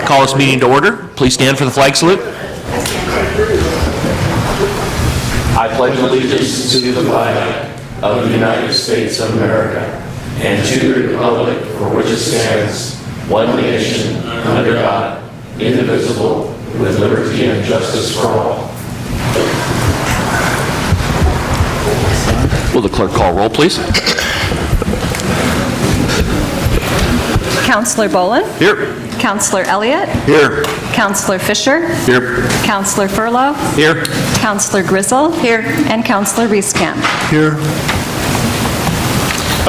Call this meeting to order. Please stand for the flag salute. I pledge allegiance to the flag of the United States of America and to the republic for which it stands, one nation, under God, indivisible, with liberty and justice for all. Will the clerk call roll, please? Councillor Bolin? Here. Councillor Elliott? Here. Councillor Fisher? Here. Councillor Furlow? Here. Councillor Grizzle? Here. And Councillor Reeskamp? Here.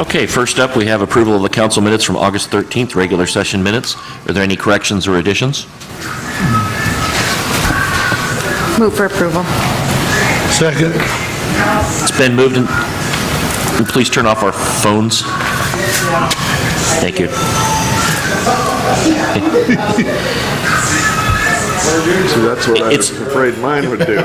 Okay, first up, we have approval of the council minutes from August 13th, regular session minutes. Are there any corrections or additions? Move for approval. Second. It's been moved and please turn off our phones. Thank you. See, that's what I was afraid mine would do.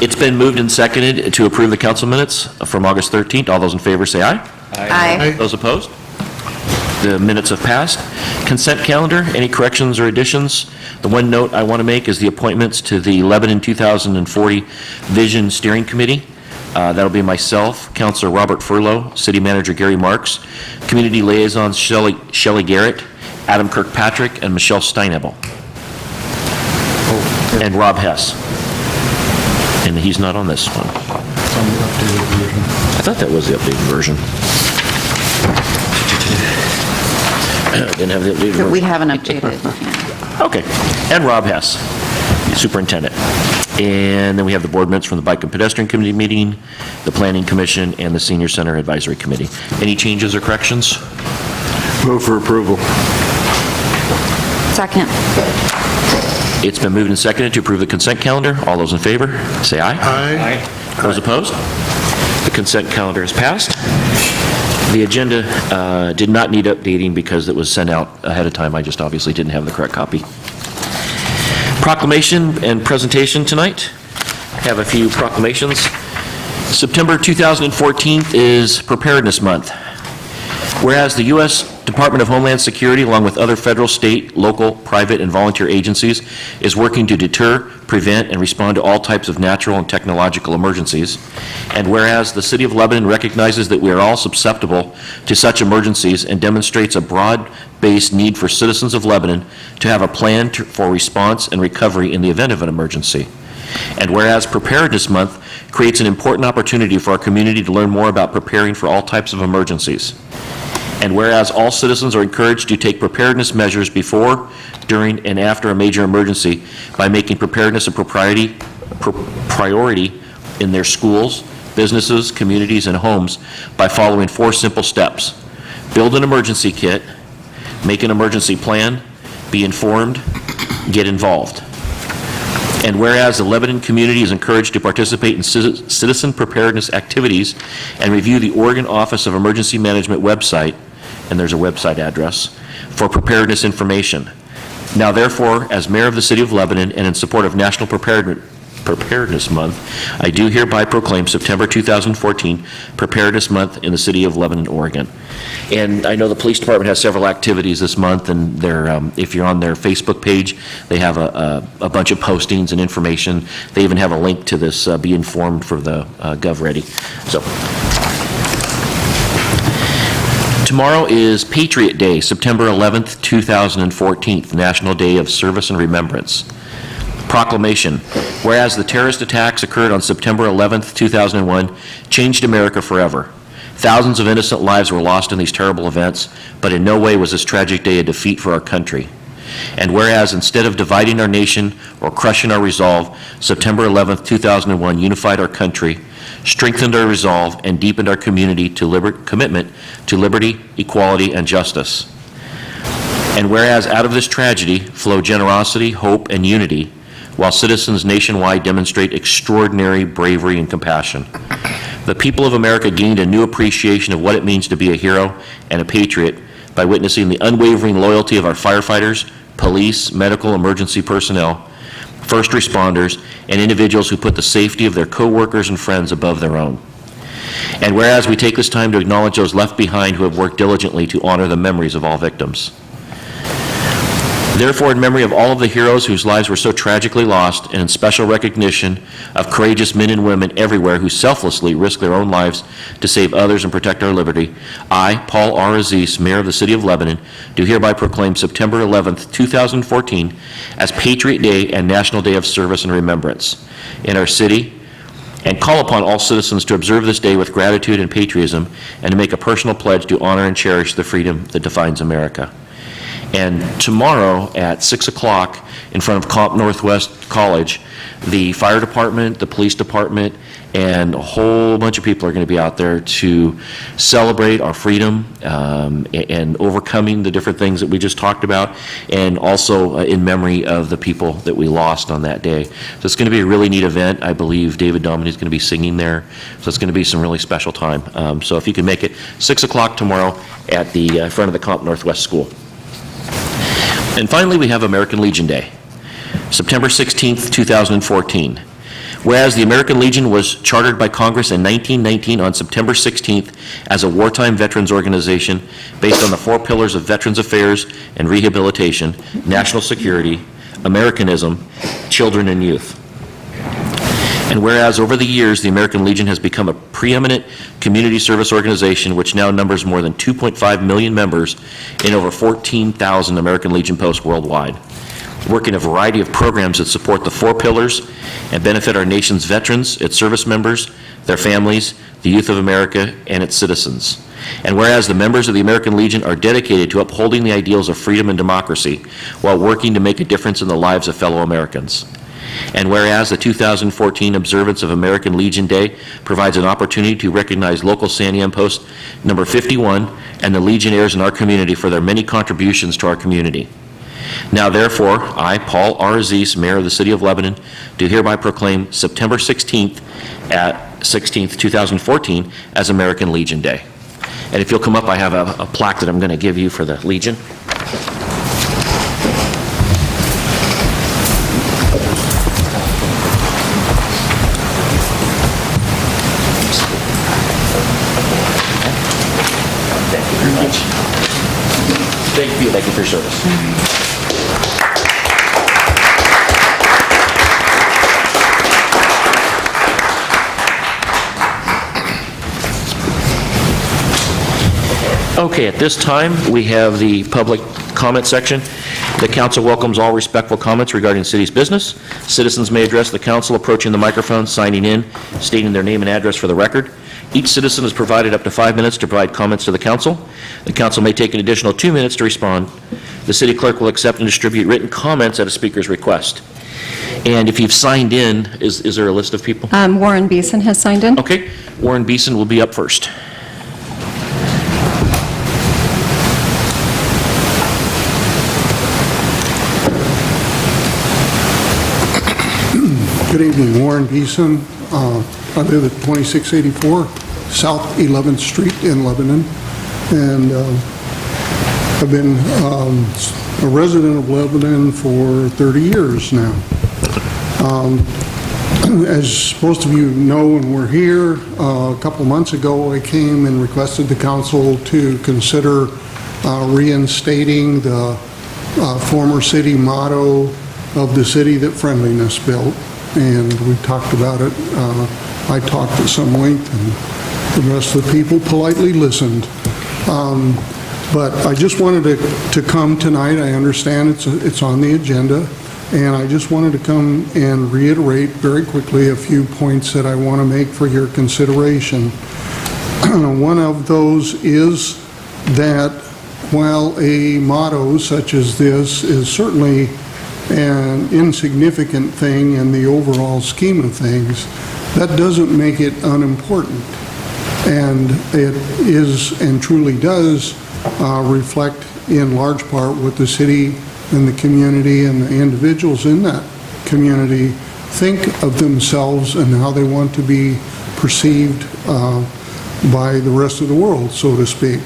It's been moved and seconded to approve the council minutes from August 13th. All those in favor say aye. Aye. Those opposed? The minutes have passed. Consent calendar, any corrections or additions? The one note I want to make is the appointments to the Lebanon 2040 Vision Steering Committee. That'll be myself, Councilor Robert Furlow, City Manager Gary Marks, Community Liaisons Shelley Garrett, Adam Kirkpatrick, and Michelle Steinebel. And Rob Hess. And he's not on this one. I thought that was the updated version. Didn't have the updated version. We haven't updated. Okay. And Rob Hess, the superintendent. And then we have the board minutes from the Bike and Pedestrian Committee meeting, the Planning Commission, and the Senior Center Advisory Committee. Any changes or corrections? Move for approval. Second. It's been moved and seconded to approve the consent calendar. All those in favor, say aye. Aye. Those opposed? The consent calendar is passed. The agenda did not need updating because it was sent out ahead of time. I just obviously didn't have the correct copy. Proclamation and presentation tonight. I have a few proclamations. September 2014 is Preparedness Month. Whereas the U.S. Department of Homeland Security, along with other federal, state, local, private, and volunteer agencies, is working to deter, prevent, and respond to all types of natural and technological emergencies. And whereas the City of Lebanon recognizes that we are all susceptible to such emergencies and demonstrates a broad-based need for citizens of Lebanon to have a plan for response and recovery in the event of an emergency. And whereas Preparedness Month creates an important opportunity for our community to learn more about preparing for all types of emergencies. And whereas all citizens are encouraged to take preparedness measures before, during, and after a major emergency by making preparedness a priority in their schools, businesses, communities, and homes by following 4 simple steps. Build an emergency kit, make an emergency plan, be informed, get involved. And whereas the Lebanon community is encouraged to participate in citizen preparedness activities and review the Oregon Office of Emergency Management website, and there's a website address, for preparedness information. Now therefore, as Mayor of the City of Lebanon and in support of National Preparedness Month, I do hereby proclaim September 2014 Preparedness Month in the City of Lebanon, Oregon. And I know the police department has several activities this month, and they're, if you're on their Facebook page, they have a bunch of postings and information. They even have a link to this Be Informed for the GovReady. So, tomorrow is Patriot Day, September 11th, 2014, National Day of Service and Remembrance. Proclamation. Whereas the terrorist attacks occurred on September 11th, 2001, changed America forever. Thousands of innocent lives were lost in these terrible events, but in no way was this tragic day a defeat for our country. And whereas instead of dividing our nation or crushing our resolve, September 11th, 2001 unified our country, strengthened our resolve, and deepened our community commitment to liberty, equality, and justice. And whereas out of this tragedy flow generosity, hope, and unity, while citizens nationwide demonstrate extraordinary bravery and compassion. The people of America gained a new appreciation of what it means to be a hero and a patriot by witnessing the unwavering loyalty of our firefighters, police, medical emergency personnel, first responders, and individuals who put the safety of their co-workers and friends above their own. And whereas we take this time to acknowledge those left behind who have worked diligently to honor the memories of all victims. Therefore, in memory of all of the heroes whose lives were so tragically lost, and in special recognition of courageous men and women everywhere who selflessly risk their own lives to save others and protect our liberty, I, Paul R. Aziz, Mayor of the City of Lebanon, do hereby proclaim September 11th, 2014 as Patriot Day and National Day of Service and Remembrance in our city, and call upon all citizens to observe this day with gratitude and patriotism, and to make a personal pledge to honor and cherish the freedom that defines America. And tomorrow at 6 o'clock in front of Comp Northwest College, the fire department, the police department, and a whole bunch of people are going to be out there to celebrate our freedom and overcoming the different things that we just talked about, and also in memory of the people that we lost on that day. So it's going to be a really neat event. I believe David Dominy is going to be singing there, so it's going to be some really special time. So if you can make it, 6 o'clock tomorrow at the front of the Comp Northwest School. And finally, we have American Legion Day, September 16th, 2014. Whereas the American Legion was chartered by Congress in 1919 on September 16th as a wartime veterans organization based on the 4 pillars of Veterans Affairs and Rehabilitation, National Security, Americanism, Children and Youth. And whereas over the years, the American Legion has become a preeminent community service organization which now numbers more than 2.5 million members in over 14,000 American Legion posts worldwide, working a variety of programs that support the 4 pillars and benefit our nation's veterans, its service members, their families, the youth of America, and its citizens. And whereas the members of the American Legion are dedicated to upholding the ideals of freedom and democracy while working to make a difference in the lives of fellow Americans. And whereas the 2014 observance of American Legion Day provides an opportunity to recognize local SANIAM Post number 51 and the Legionnaires in our community for their many contributions to our community. Now therefore, I, Paul R. Aziz, Mayor of the City of Lebanon, do hereby proclaim September 16th, 2014 as American Legion Day. And if you'll come up, I have a plaque that I'm going to give you for the Legion. Thank you for your service. Okay, at this time, we have the public comment section. The council welcomes all respectful comments regarding the city's business. Citizens may address the council approaching the microphone, signing in, stating their name and address for the record. Each citizen is provided up to 5 minutes to provide comments to the council. The council may take an additional 2 minutes to respond. The city clerk will accept and distribute written comments at a speaker's request. And if you've signed in, is there a list of people? Warren Beeson has signed in. Okay, Warren Beeson will be up first. Good evening, Warren Beeson. I live at 2684 South 11th Street in Lebanon, and I've been a resident of Lebanon for 30 years now. As most of you know and were here, a couple months ago I came and requested the council to consider reinstating the former city motto of the city that friendliness built. And we talked about it. I talked at some length, and the rest of the people politely listened. But I just wanted to come tonight. I understand it's on the agenda, and I just wanted to come and reiterate very quickly a few points that I want to make for your consideration. One of those is that while a motto such as this is certainly an insignificant thing in the overall scheme of things, that doesn't make it unimportant. And it is and truly does reflect in large part what the city and the community and the individuals in that community think of themselves and how they want to be perceived by the rest of the world, so to speak.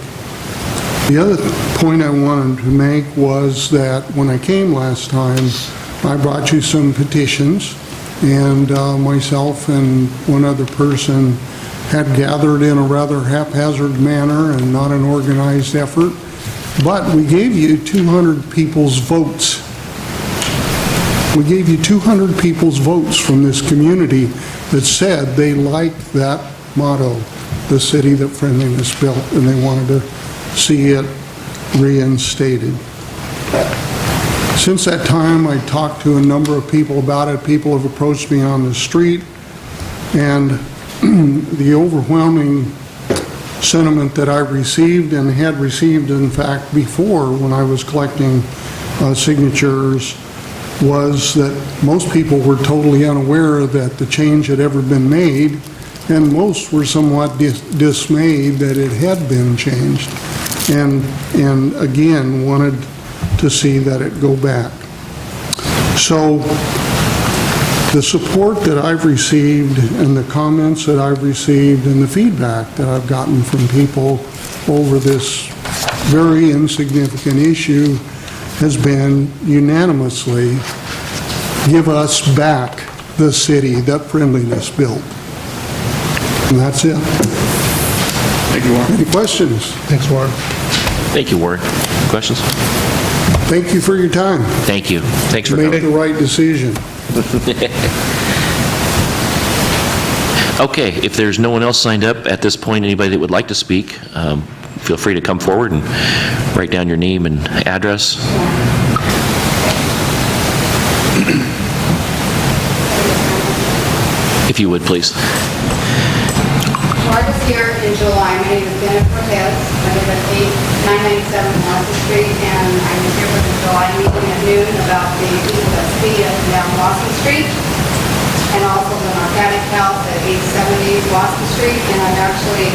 The other point I wanted to make was that when I came last time, I brought you some petitions, and myself and one other person had gathered in a rather haphazard manner and not an organized effort, But we gave you 200 people's votes. We gave you 200 people's votes from this community that said they liked that motto, the city that friendliness built, and they wanted to see it reinstated. Since that time, I talked to a number of people about it. People have approached me on the street, and the overwhelming sentiment that I received, and had received, in fact, before when I was collecting signatures, was that most people were totally unaware that the change had ever been made, and most were somewhat dismayed that it had been changed, and again wanted to see that it go back. So the support that I've received and the comments that I've received and the feedback that I've gotten from people over this very insignificant issue has been unanimously, give us back the city that friendliness built. And that's it. Thank you, Warren. Any questions? Thanks, Warren. Thank you, Warren. Questions? Thank you for your time. Thank you. Thanks for Made coming. the right decision. Okay, if there's no one else signed up at this point, anybody that would like to speak, feel free to come forward and write down your name and address. If you would, please. I was here in July. My name is Jennifer Cortez. I live at 997 Lawson Street, and I was here for the July meeting at noon about the people that speed up and down Lawson Street, and also the narcotic house at 870 Lawson Street. And I've actually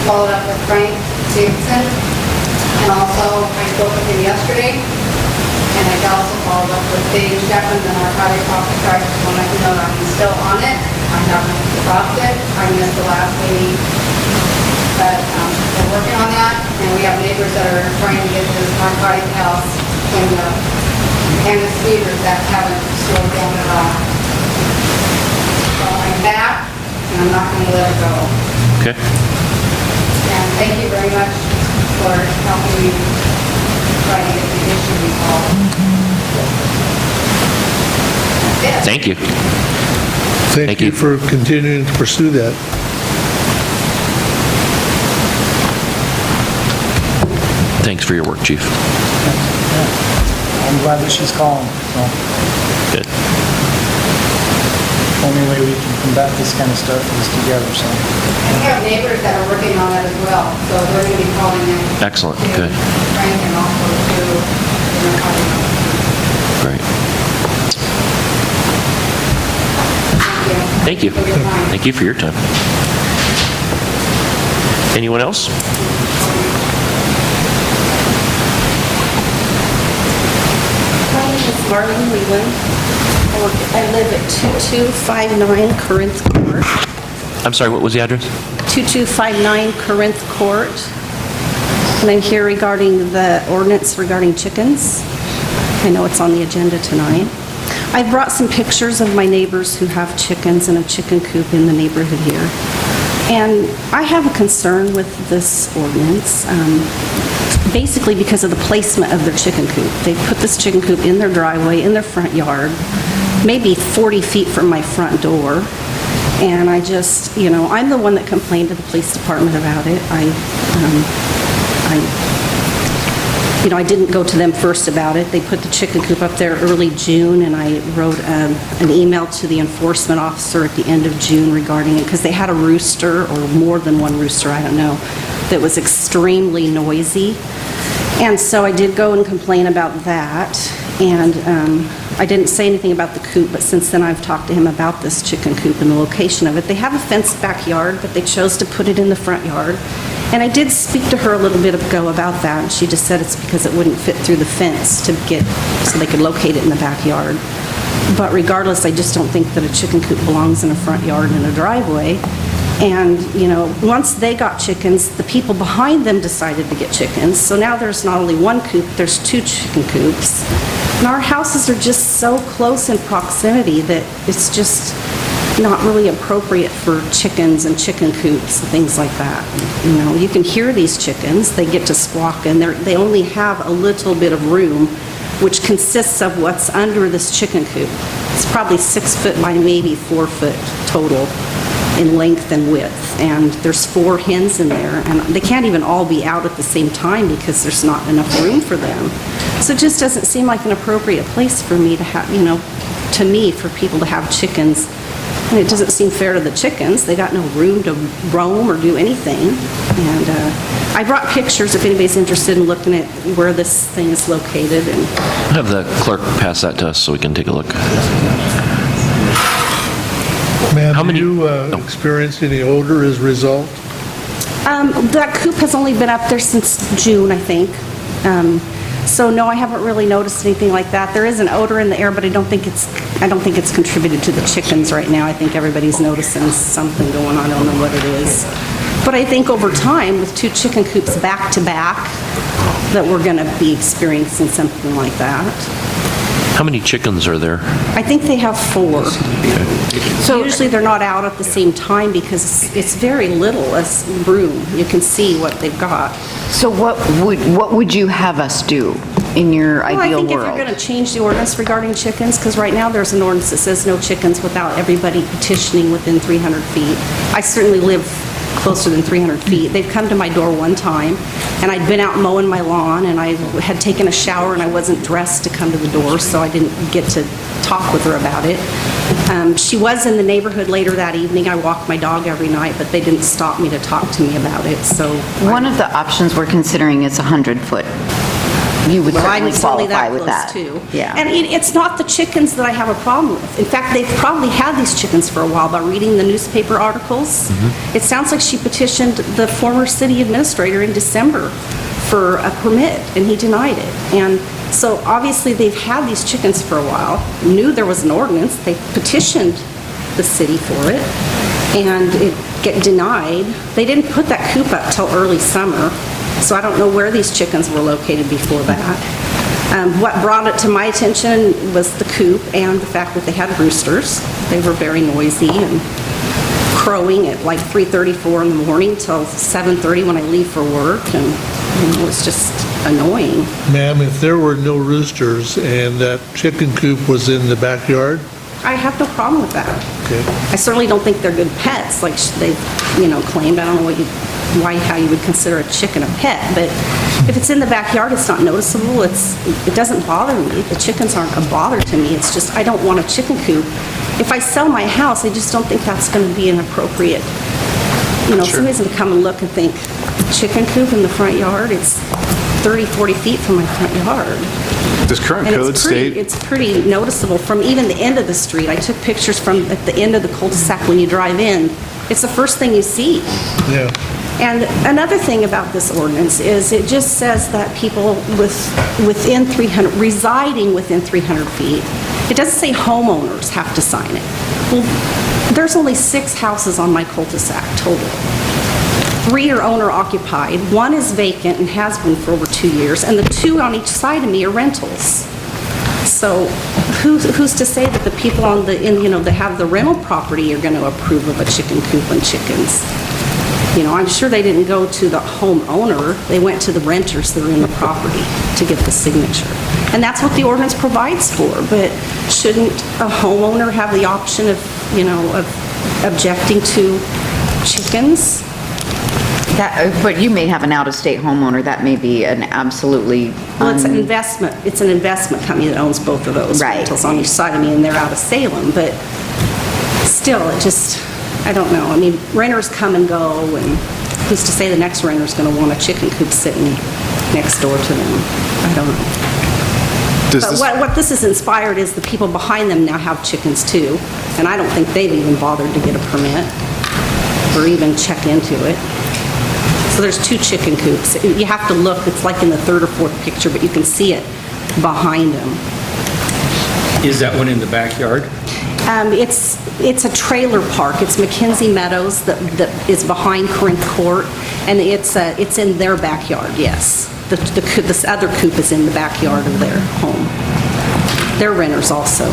followed up with Frank Dixon, and also I spoke with him yesterday. And I also followed up with Dave Shepard, the narcotic officer. I just want to let you know that I'm still on it. I haven't stopped it. I missed the last meeting. But we're working on that, and we have neighbors that are trying to get this narcotic house cleaned up. And the speeders that haven't slowed down at all. So I'm back, and I'm not going to let it go. Okay. And thank you very much for helping me try to get the issue resolved. That's it. Thank you. Thank Thank you you. for continuing to pursue that. Thanks for your work, Chief. I'm glad that she's calling, so Good. only way we can combat this kind of stuff is together, so. And we have neighbors that are working on it as well, so they're going to be calling in. Excellent, to good. Frank and also to the narcotic officer. Great. Thank you. Thank you. For your time. Thank you for your time. Anyone else? My name is Marlene Leland. I live at 2259 Corinth Court. I'm sorry, what was the address? 2259 Corinth Court. And I'm here regarding the ordinance regarding chickens. I know it's on the agenda tonight. I brought some pictures of my neighbors who have chickens in a chicken coop in the neighborhood here. And I have a concern with this ordinance, basically because of the placement of their chicken coop. They put this chicken coop in their driveway, in their front yard, maybe 40 feet from my front door. And I just, I'm the one that complained to the police department about it. I didn't go to them first about it. They put the chicken coop up there early June, and I wrote an email to the enforcement officer at the end of June regarding it, because they had a rooster, or more than one rooster, I don't know, that was extremely noisy. And so I did go and complain about that, and I didn't say anything about the coop, but since then I've talked to him about this chicken coop and the location of it. They have a fenced backyard, but they chose to put it in the front yard. And I did speak to her a little bit ago about that, and she just said it's because it wouldn't fit through the fence so they could locate it in the backyard. But regardless, I just don't think that a chicken coop belongs in a front yard and a driveway. And, once they got chickens, the people behind them decided to get chickens. So now there's not only one coop, there's two chicken coops. And our houses are just so close in proximity that it's just, not really appropriate for chickens and chicken coops and things like that. You know, you can hear these chickens, they get to squawk, and they only have a little bit of room, which consists of what's under this chicken coop. It's probably 6 foot by maybe 4 foot total in length and width, and there's 4 hens in there, and they can't even all be out at the same time because there's not enough room for them. So it just doesn't seem like an appropriate place for me to have, you know, to me, for people to have chickens. And it doesn't seem fair to the chickens. They got no room to roam or do anything. And I brought pictures if anybody's interested in looking at where this thing is located. And Have the clerk pass that to us so we can take a look. Ma'am, How many- do you experience any odor as a result? that coop has only been up there since June, I think. So no, I haven't really noticed anything like that. There is an odor in the air, but I don't think it's contributed to the chickens right now. I think everybody's noticing something going on. I don't know what it is. But I think over time, with 2 chicken coops back to back, that we're going to be experiencing something like that. How many chickens are there? I think they have 4. So usually they're not out at the same time because it's very little as room. You can see what they've got. So what would you have us do in your Well, ideal I think if world? you're going to change the ordinance regarding chickens, because right now there's an ordinance that says no chickens without everybody petitioning within 300 feet. I certainly live closer than 300 feet. They've come to my door one time, and I'd been out mowing my lawn, and I had taken a shower, and I wasn't dressed to come to the door, so I didn't get to talk with her about it. She was in the neighborhood later that evening. I walk my dog every night, but they didn't stop me to talk to me about it, so... One of the options we're considering is 100-foot. You would Well, I'm certainly certainly qualify that with close that. too. Yeah. And it's not the chickens that I have a problem with. In fact, they've probably had these chickens for a while by reading the newspaper articles. It sounds like she petitioned the former city administrator in December for a permit, and he denied it. And so obviously they've had these chickens for a while, knew there was an ordinance, they petitioned the city for it, and it get denied. They didn't put that coop up till early summer, so I don't know where these chickens were located before that. What brought it to my attention was the coop and the fact that they had roosters. They were very noisy and crowing at like 3:34 in the morning till 7:30 when I leave for work, and you know, it's just annoying. Ma'am, if there were no roosters and that chicken coop was in the backyard, I have no problem with that. okay, I certainly don't think they're good pets, like they've, you know, claimed. I don't know how you would consider a chicken a pet, but if it's in the backyard, it's not noticeable. It doesn't bother me. The chickens aren't a bother to me. It's just I don't want a chicken coop. If I sell my house, I just don't think that's going to be an appropriate, you know, somebody's going to come and look and think, chicken coop in the front yard, it's 30, 40 feet from my front yard. Does current And code state, it's pretty noticeable from even the end of the street. I took pictures from at the end of the cul-de-sac when you drive in. It's the first thing you see. yeah. And another thing about this ordinance is it just says that people within 300, residing within 300 feet, it doesn't say homeowners have to sign it. Well, there's only 6 houses on my cul-de-sac total. 3 are owner occupied, 1 is vacant and has been for over 2 years, and the 2 on each side of me are rentals. So who's to say that the people that have the rental property are going to approve of a chicken coop and chickens? You know, I'm sure they didn't go to the homeowner, they went to the renters that are in the property to get the signature. And that's what the ordinance provides for, but shouldn't a homeowner have the option of objecting to chickens? But you may have an out-of-state homeowner, that may be an absolutely... Well, it's an investment company that owns both of those Right. rentals on each side of me, and they're out of Salem, but still, it just, I don't know. I mean, renters come and go, and who's to say the next renter's going to want a chicken coop sitting next door to them? I don't know. But what this has inspired is the people behind them now have chickens too, and I don't think they've even bothered to get a permit or even check into it. So there's 2 chicken coops. You have to look, it's like in the 3rd or 4th picture, but you can see it behind them. Is that one in the backyard? It's a trailer park. It's McKenzie Meadows that is behind Corinth Court, and it's in their backyard, yes. This other coop is in the backyard of their home. They're renters also.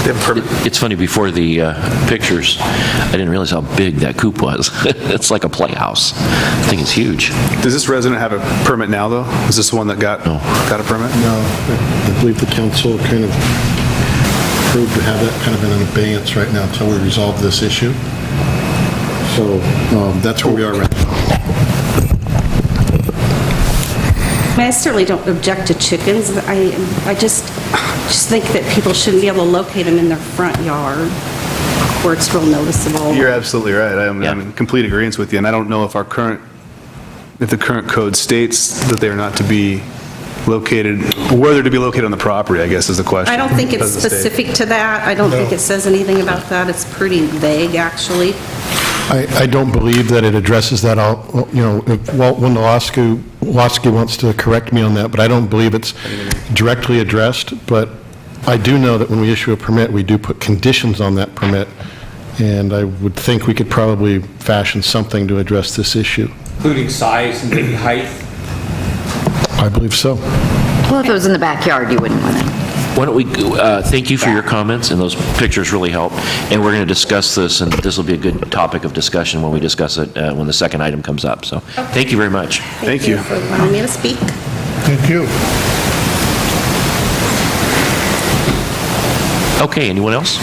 It's funny, before the pictures, I didn't realize how big that coop was. It's like a playhouse. I think it's huge. Does this resident have a permit now, though? Is this the one that got a permit? No, I believe the council kind of approved to have that kind of in an abeyance right now until we resolve this issue. So that's where we are right now. I certainly don't object to chickens. I just think that people shouldn't be able to locate them in their front yard where it's real noticeable. You're absolutely right. I'm in complete agreement with you, and I don't know if the current code states that they are not to be located, where they're to be located on the property, I guess is the question. I don't think it's Does the state- specific to that. I don't think it says anything about that. It's pretty vague, actually. I don't believe that it addresses that. If Walt Wondolowski wants to correct me on that, but I don't believe it's directly addressed. But I do know that when we issue a permit, we do put conditions on that permit, and I would think we could probably fashion something to address this issue. Including size and maybe height? I believe so. Well, if it was in the backyard, you wouldn't want it. Why don't we, thank you for your comments, and those pictures really help. And we're going to discuss this, and this will be a good topic of discussion when we discuss it, when the second item comes up. So, thank you very much. Thank you for allowing me to speak. Thank you. Okay, anyone else?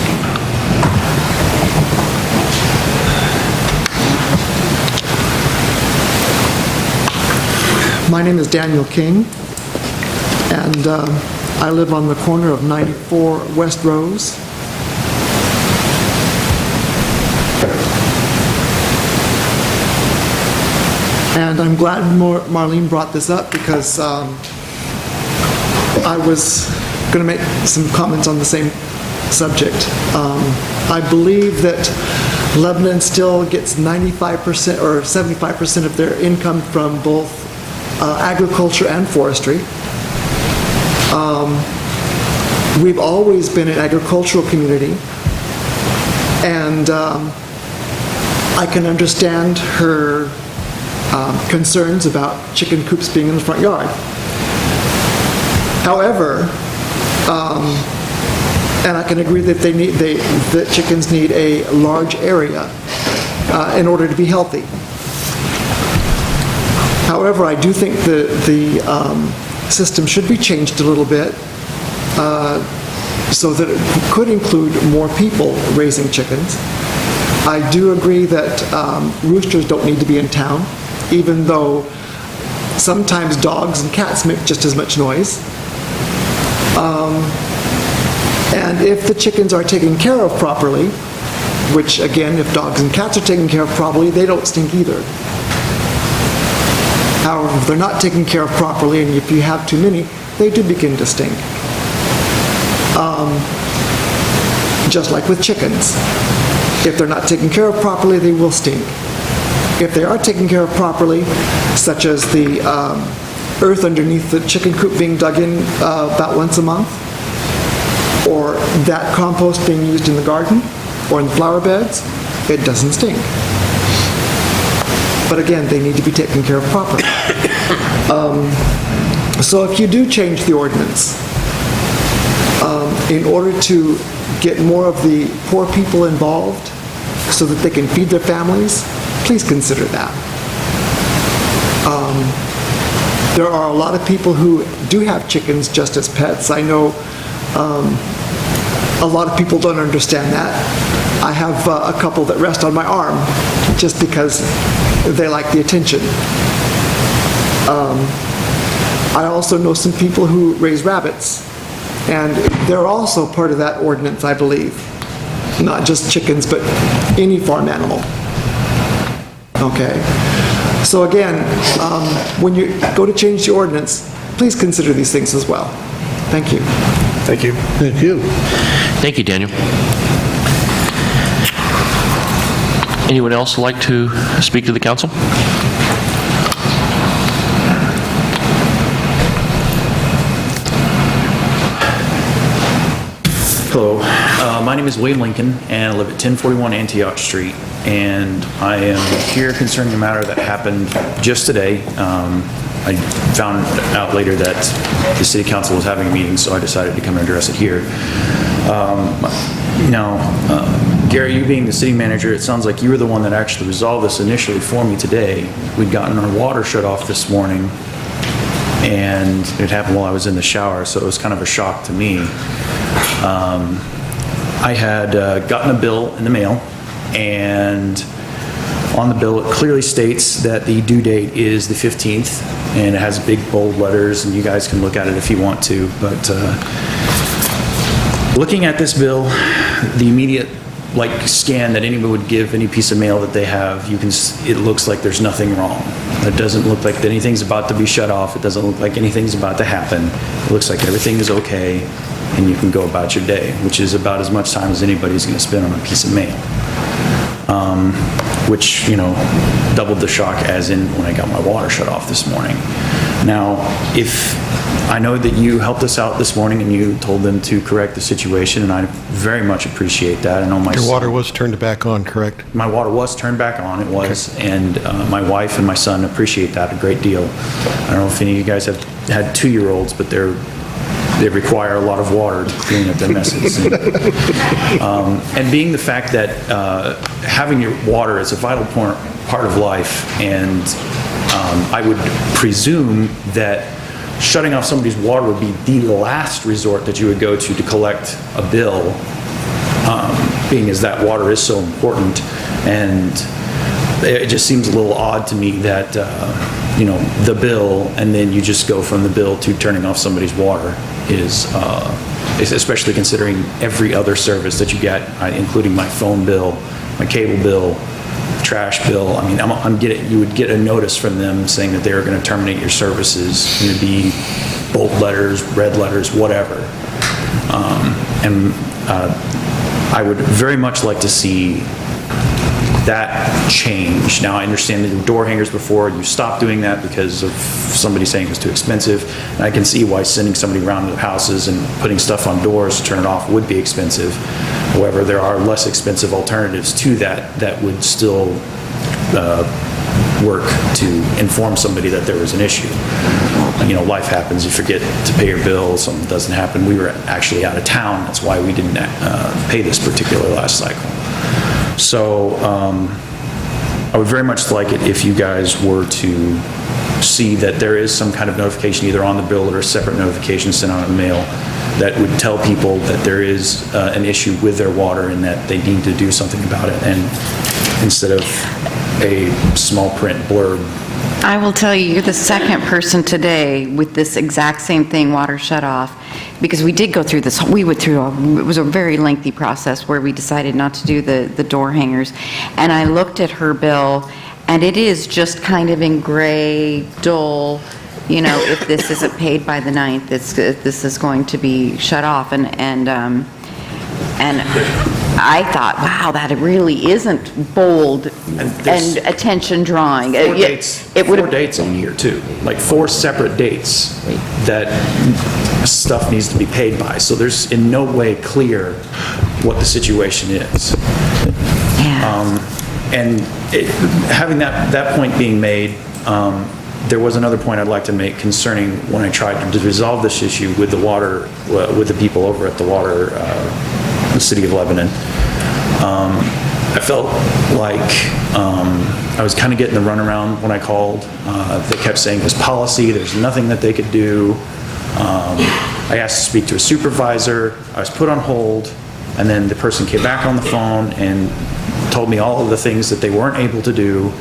My name is Daniel King, and I live on the corner of 94 West Rose. And I'm glad Marlene brought this up because I was going to make some comments on the same subject. I believe that Lebanon still gets 95% or 75% of their income from both agriculture and forestry. We've always been an agricultural community, and I can understand her concerns about chicken coops being in the front yard. However, and I can agree that that chickens need a large area in order to be healthy. However, I do think the system should be changed a little bit so that it could include more people raising chickens. I do agree that roosters don't need to be in town, even though sometimes dogs and cats make just as much noise. And if the chickens are taken care of properly, which again, if dogs and cats are taken care of properly, they don't stink either. However, if they're not taken care of properly, and if you have too many, they do begin to stink. Just like with chickens. If they're not taken care of properly, they will stink. If they are taken care of properly, such as the earth underneath the chicken coop being dug in about once a month, or that compost being used in the garden or in the flower beds, it doesn't stink. But again, they need to be taken care of properly. So if you do change the ordinance, in order to get more of the poor people involved so that they can feed their families, please consider that. There are a lot of people who do have chickens just as pets. I know a lot of people don't understand that. I have a couple that rest on my arm just because they like the attention. I also know some people who raise rabbits, and they're also part of that ordinance, I believe. Not just chickens, but any farm animal. Okay. So again, when you go to change the ordinance, please consider these things as well. Thank you. Thank you. Thank you. Thank you, Daniel. Anyone else like to speak to the council? Hello, my name is William Lincoln, and I live at 1041 Antioch Street, and I am here concerning a matter that happened just today. I found out later that the city council was having a meeting, so I decided to come and address it here. Now, Gary, you being the city manager, it sounds like you were the one that actually resolved this initially for me today. We'd gotten our water shut off this morning, and it happened while I was in the shower, so it was kind of a shock to me. I had gotten a bill in the mail, and on the bill, it clearly states that the due date is the 15th, and it has big bold letters, and you guys can look at it if you want to, but looking at this bill, the immediate scan that anyone would give any piece of mail that they have, it looks like there's nothing wrong. It doesn't look like anything's about to be shut off. It doesn't look like anything's about to happen. It looks like everything is okay, and you can go about your day, which is about as much time as anybody's going to spend on a piece of mail. Which, doubled the shock as in when I got my water shut off this morning. Now, if I know that you helped us out this morning and you told them to correct the situation, and I very much appreciate that. I know Your water was turned back on, correct? My water was turned back on, it was, and my wife and my son appreciate that a great deal. I don't know if any of you guys have had 2-year-olds, but they require a lot of water to clean up their messes. And being the fact that having your water is a vital part of life, and I would presume that shutting off somebody's water would be the last resort that you would go to collect a bill, being as that water is so important. And it just seems a little odd to me that, the bill, and then you just go from the bill to turning off somebody's water is especially considering every other service that you get, including my phone bill, my cable bill, trash bill. I mean, you would get a notice from them saying that they were going to terminate your services. It would be bold letters, red letters, whatever. I would very much like to see that change. Now, I understand that the door hangers before, you stopped doing that because of somebody saying it was too expensive. And I can see why sending somebody around to houses and putting stuff on doors to turn it off would be expensive. However, there are less expensive alternatives to that would still work to inform somebody that there was an issue. Life happens, you forget to pay your bill, something doesn't happen. We were actually out of town, that's why we didn't pay this particular last cycle. So I would very much like it if you guys were to see that there is some kind of notification either on the bill or a separate notification sent out in the mail that would tell people that there is an issue with their water and that they need to do something about it, and instead of a small print blurb. I will tell you, you're the second person today with this exact same thing, water shut off, because we did go through this. It was a very lengthy process where we decided not to do the door hangers. And I looked at her bill, and it is just kind of in gray, dull, if this isn't paid by the 9th, this is going to be shut off. And I thought, wow, that really isn't bold and attention drawing. Four dates on here too, like 4 separate dates that stuff needs to be paid by. So there's in no way clear what the situation is. And having that point being made, there was another point I'd like to make concerning when I tried to resolve this issue with the water, with the people over at the City of Lebanon. I felt like I was kind of getting the runaround when I called. They kept saying it was policy, there's nothing that they could do. I asked to speak to a supervisor, I was put on hold, and then the person came back on the phone and told me all of the things that they weren't able to do.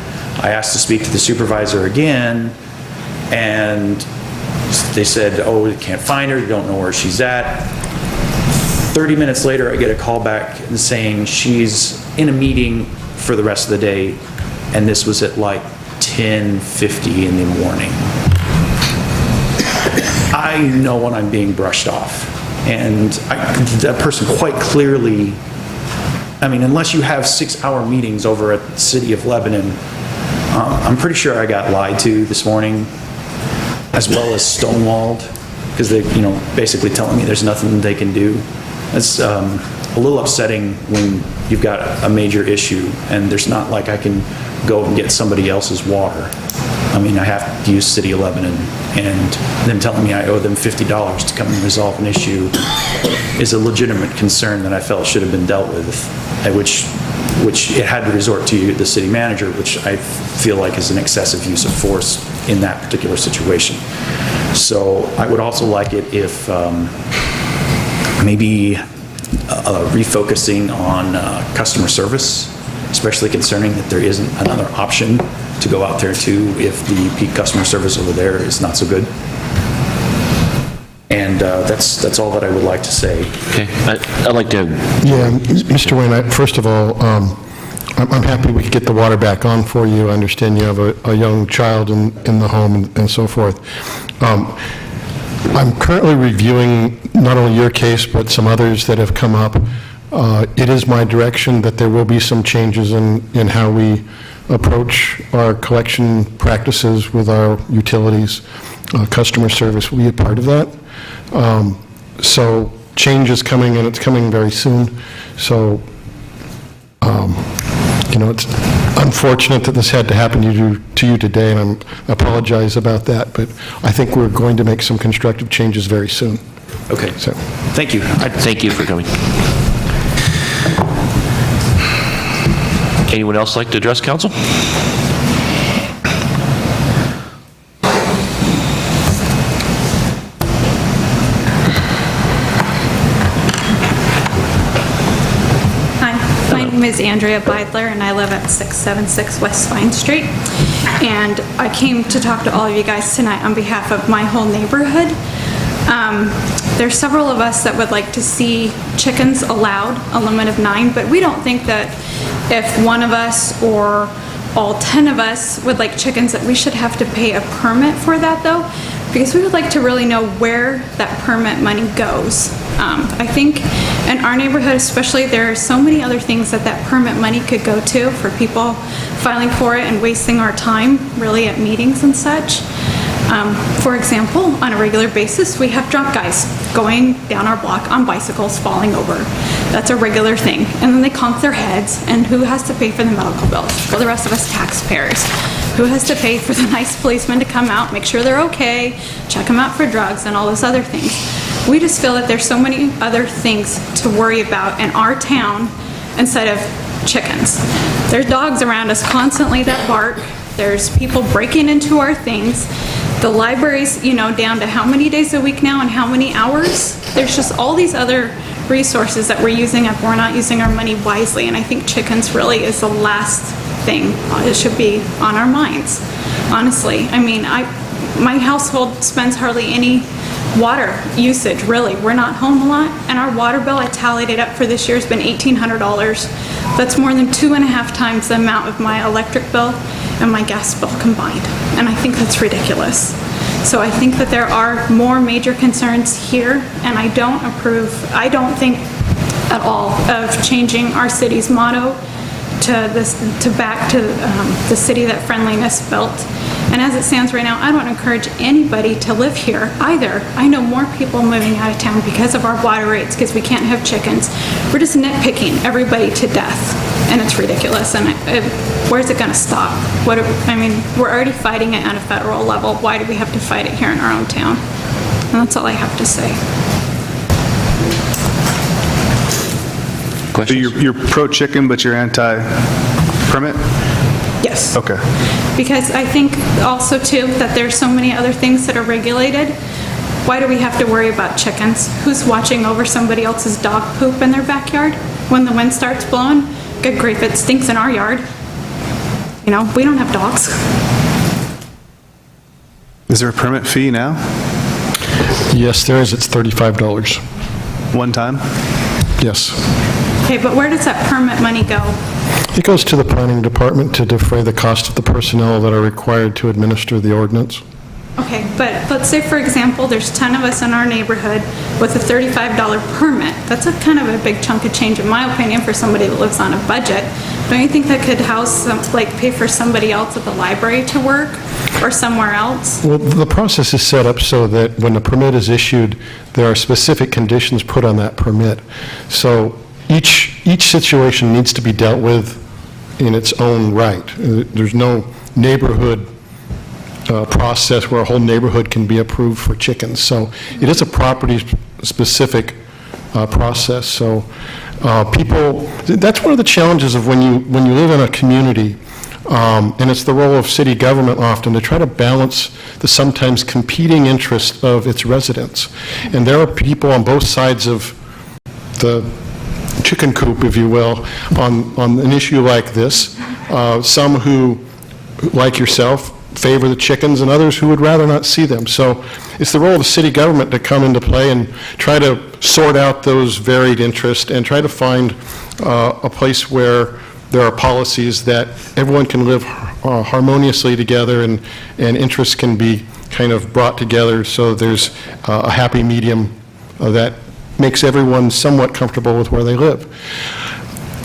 I asked to speak to the supervisor again, and they said, oh, we can't find her, you don't know where she's at. 30 minutes later, I get a call back saying she's in a meeting for the rest of the day, and this was at like 10:50 in the morning. I know when I'm being brushed off, and that person quite clearly, unless you have 6-hour meetings over at the City of Lebanon, I'm pretty sure I got lied to this morning, as well as stonewalled, because they, basically telling me there's nothing they can do. It's a little upsetting when you've got a major issue and there's not like I can go and get somebody else's water. I mean, I have to use City of Lebanon, and them telling me I owe them $50 to come and resolve an issue is a legitimate concern that I felt should have been dealt with, at which it had to resort to the city manager, which I feel like is an excessive use of force in that particular situation. So I would also like it if maybe refocusing on customer service, especially concerning that there isn't another option to go out there too if the peak customer service over there is not so good. And that's all that I would like to say. Okay, I'd like to... Yeah, Mr. Wayne, first of all, I'm happy we could get the water back on for you. I understand you have a young child in the home and so forth. I'm currently reviewing not only your case, but some others that have come up. It is my direction that there will be some changes in how we approach our collection practices with our utilities. Customer service will be a part of that. So change is coming, and it's coming very soon. So, it's unfortunate that this had to happen to you today, and I apologize about that, but I think we're going to make some constructive changes very soon. Okay. So, thank you. Thank you for coming. Anyone else like to address council? My name is Andrea Beidler, and I live at 676 West Vine Street. And I came to talk to all of you guys tonight on behalf of my whole neighborhood. There's several of us that would like to see chickens allowed, a limit of 9, but we don't think that if one of us or all 10 of us would like chickens, that we should have to pay a permit for that, though, because we would like to really know where that permit money goes. I think in our neighborhood especially, there are so many other things that permit money could go to for people filing for it and wasting our time really at meetings and such. For example, on a regular basis, we have drunk guys going down our block on bicycles, falling over. That's a regular thing. And then they conk their heads, and who has to pay for the medical bills? Well, the rest of us taxpayers. Who has to pay for the nice policeman to come out, make sure they're okay, check them out for drugs, and all those other things? We just feel that there's so many other things to worry about in our town instead of chickens. There's dogs around us constantly that bark. There's people breaking into our things. The library's, down to how many days a week now and how many hours? There's just all these other resources that we're using up. We're not using our money wisely, and I think chickens really is the last thing. It should be on our minds, honestly. I mean, my household spends hardly any water usage, really. We're not home a lot, and our water bill, I tallied it up for this year, has been $1,800. That's more than 2.5 times the amount of my electric bill and my gas bill combined, and I think that's ridiculous. So I think that there are more major concerns here, and I don't think at all of changing our city's motto to back to the city that friendliness built. And as it stands right now, I don't encourage anybody to live here either. I know more people moving out of town because of our water rates, because we can't have chickens. We're just nitpicking everybody to death, and it's ridiculous. And where's it going to stop? We're already fighting it at a federal level. Why do we have to fight it here in our own town? And that's all I have to say. Questions? So you're pro-chicken, but you're anti-permit? Yes. Okay. Because I think also too that there's so many other things that are regulated. Why do we have to worry about chickens? Who's watching over somebody else's dog poop in their backyard when the wind starts blowing? Good grief, it stinks in our yard. We don't have dogs. Is there a permit fee now? yes, there is. It's $35. One time? Yes. Okay, but where does that permit money go? It goes to the planning department to defray the cost of the personnel that are required to administer the ordinance. Okay, but let's say, for example, there's 10 of us in our neighborhood with a $35 permit. That's a kind of a big chunk of change, in my opinion, for somebody that lives on a budget. Don't you think that could pay for somebody else at the library to work or somewhere else? Well, the process is set up so that when the permit is issued, there are specific conditions put on that permit. So each situation needs to be dealt with in its own right. There's no neighborhood process where a whole neighborhood can be approved for chickens. So it is a property-specific process. So people, that's one of the challenges of when you live in a community, and it's the role of city government often to try to balance the sometimes competing interests of its residents. And there are people on both sides of the chicken coop, if you will, on an issue like this. Some who, like yourself, favor the chickens, and others who would rather not see them. So it's the role of the city government to come into play and try to sort out those varied interests and try to find a place where there are policies that everyone can live harmoniously together, and interests can be kind of brought together so there's a happy medium that makes everyone somewhat comfortable with where they live.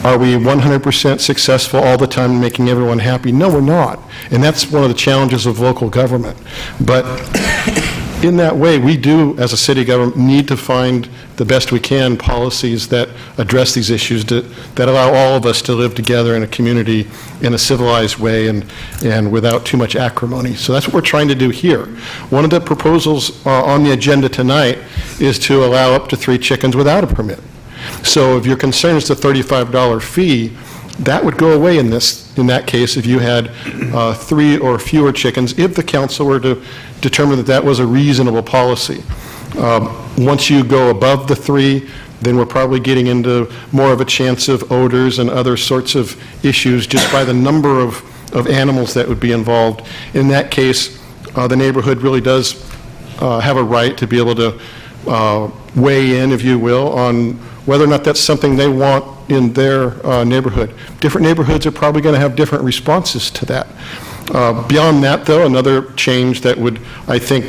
Are we 100% successful all the time in making everyone happy? No, we're not. And that's one of the challenges of local government. But in that way, we do, as a city government, need to find the best we can policies that address these issues, that allow all of us to live together in a community in a civilized way and without too much acrimony. So that's what we're trying to do here. One of the proposals on the agenda tonight is to allow up to 3 chickens without a permit. So if your concern is the $35 fee, that would go away in that case if you had 3 or fewer chickens, if the council were to determine that that was a reasonable policy. Once you go above the 3, then we're probably getting into more of a chance of odors and other sorts of issues just by the number of animals that would be involved. In that case, the neighborhood really does have a right to be able to weigh in, if you will, on whether or not that's something they want in their neighborhood. Different neighborhoods are probably going to have different responses to that. Beyond that, though, another change that would, I think,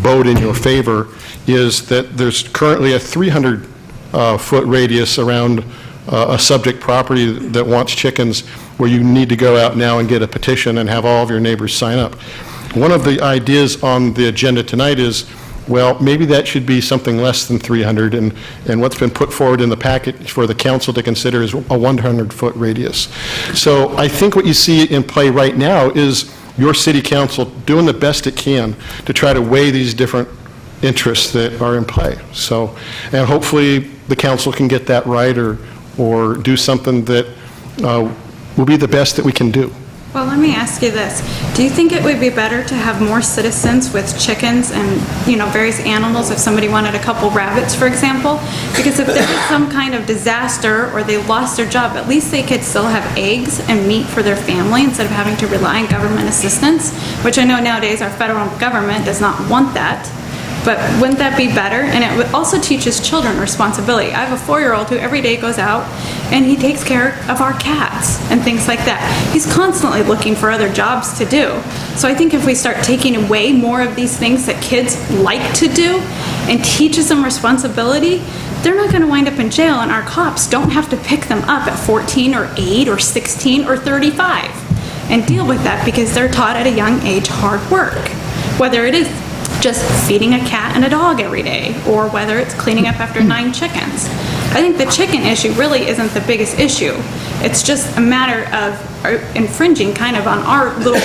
bode in your favor is that there's currently a 300-foot radius around a subject property that wants chickens, where you need to go out now and get a petition and have all of your neighbors sign up. One of the ideas on the agenda tonight is, well, maybe that should be something less than 300, and what's been put forward in the packet for the council to consider is a 100-foot radius. So I think what you see in play right now is your city council doing the best it can to try to weigh these different interests that are in play. So, and hopefully the council can get that right, or do something that will be the best that we can do. Well, let me ask you this. Do you think it would be better to have more citizens with chickens and, various animals if somebody wanted a couple rabbits, for example? Because if there was some kind of disaster or they lost their job, at least they could still have eggs and meat for their family instead of having to rely on government assistance, which I know nowadays our federal government does not want that. But wouldn't that be better? And it would also teaches children responsibility. I have a 4-year-old who every day goes out and he takes care of our cats and things like that. He's constantly looking for other jobs to do. So I think if we start taking away more of these things that kids like to do and teaches them responsibility, they're not going to wind up in jail, and our cops don't have to pick them up at 14 or 8 or 16 or 35 and deal with that, because they're taught at a young age hard work. Whether it is just feeding a cat and a dog every day, or whether it's cleaning up after 9 chickens. I think the chicken issue really isn't the biggest issue. It's just a matter of infringing kind of on our little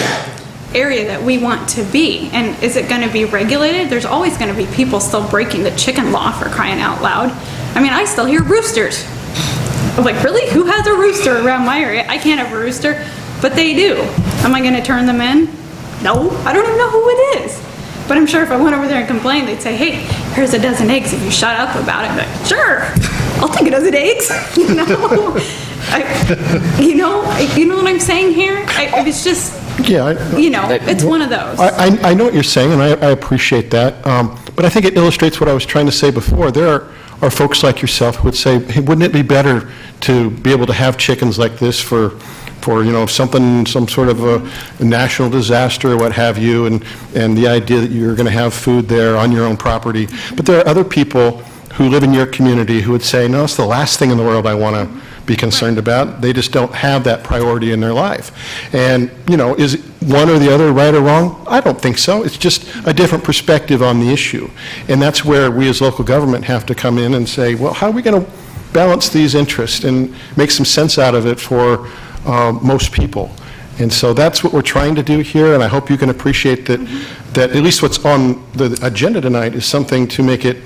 area that we want to be. And is it going to be regulated? There's always going to be people still breaking the chicken law, for crying out loud. I mean, I still hear roosters. I'm like, really? Who has a rooster around my area? I can't have a rooster, but they do. Am I going to turn them in? No, I don't even know who it is. But I'm sure if I went over there and complained, they'd say, hey, here's a dozen eggs if you shut up about it. I'm like, sure, I'll take a dozen eggs. You know what I'm saying here? It's just, yeah, it's one of those. I know what you're saying, and I appreciate that. But I think it illustrates what I was trying to say before. There are folks like yourself who would say, hey, wouldn't it be better to be able to have chickens like this for some sort of a national disaster or what have you, and the idea that you're going to have food there on your own property. But there are other people who live in your community who would say, no, it's the last thing in the world I want to be concerned about. They just don't have that priority in their life. And, is one or the other right or wrong? I don't think so. It's just a different perspective on the issue. And that's where we as local government have to come in and say, well, how are we going to balance these interests and make some sense out of it for most people? And so that's what we're trying to do here, and I hope you can appreciate that, that at least what's on the agenda tonight is something to make it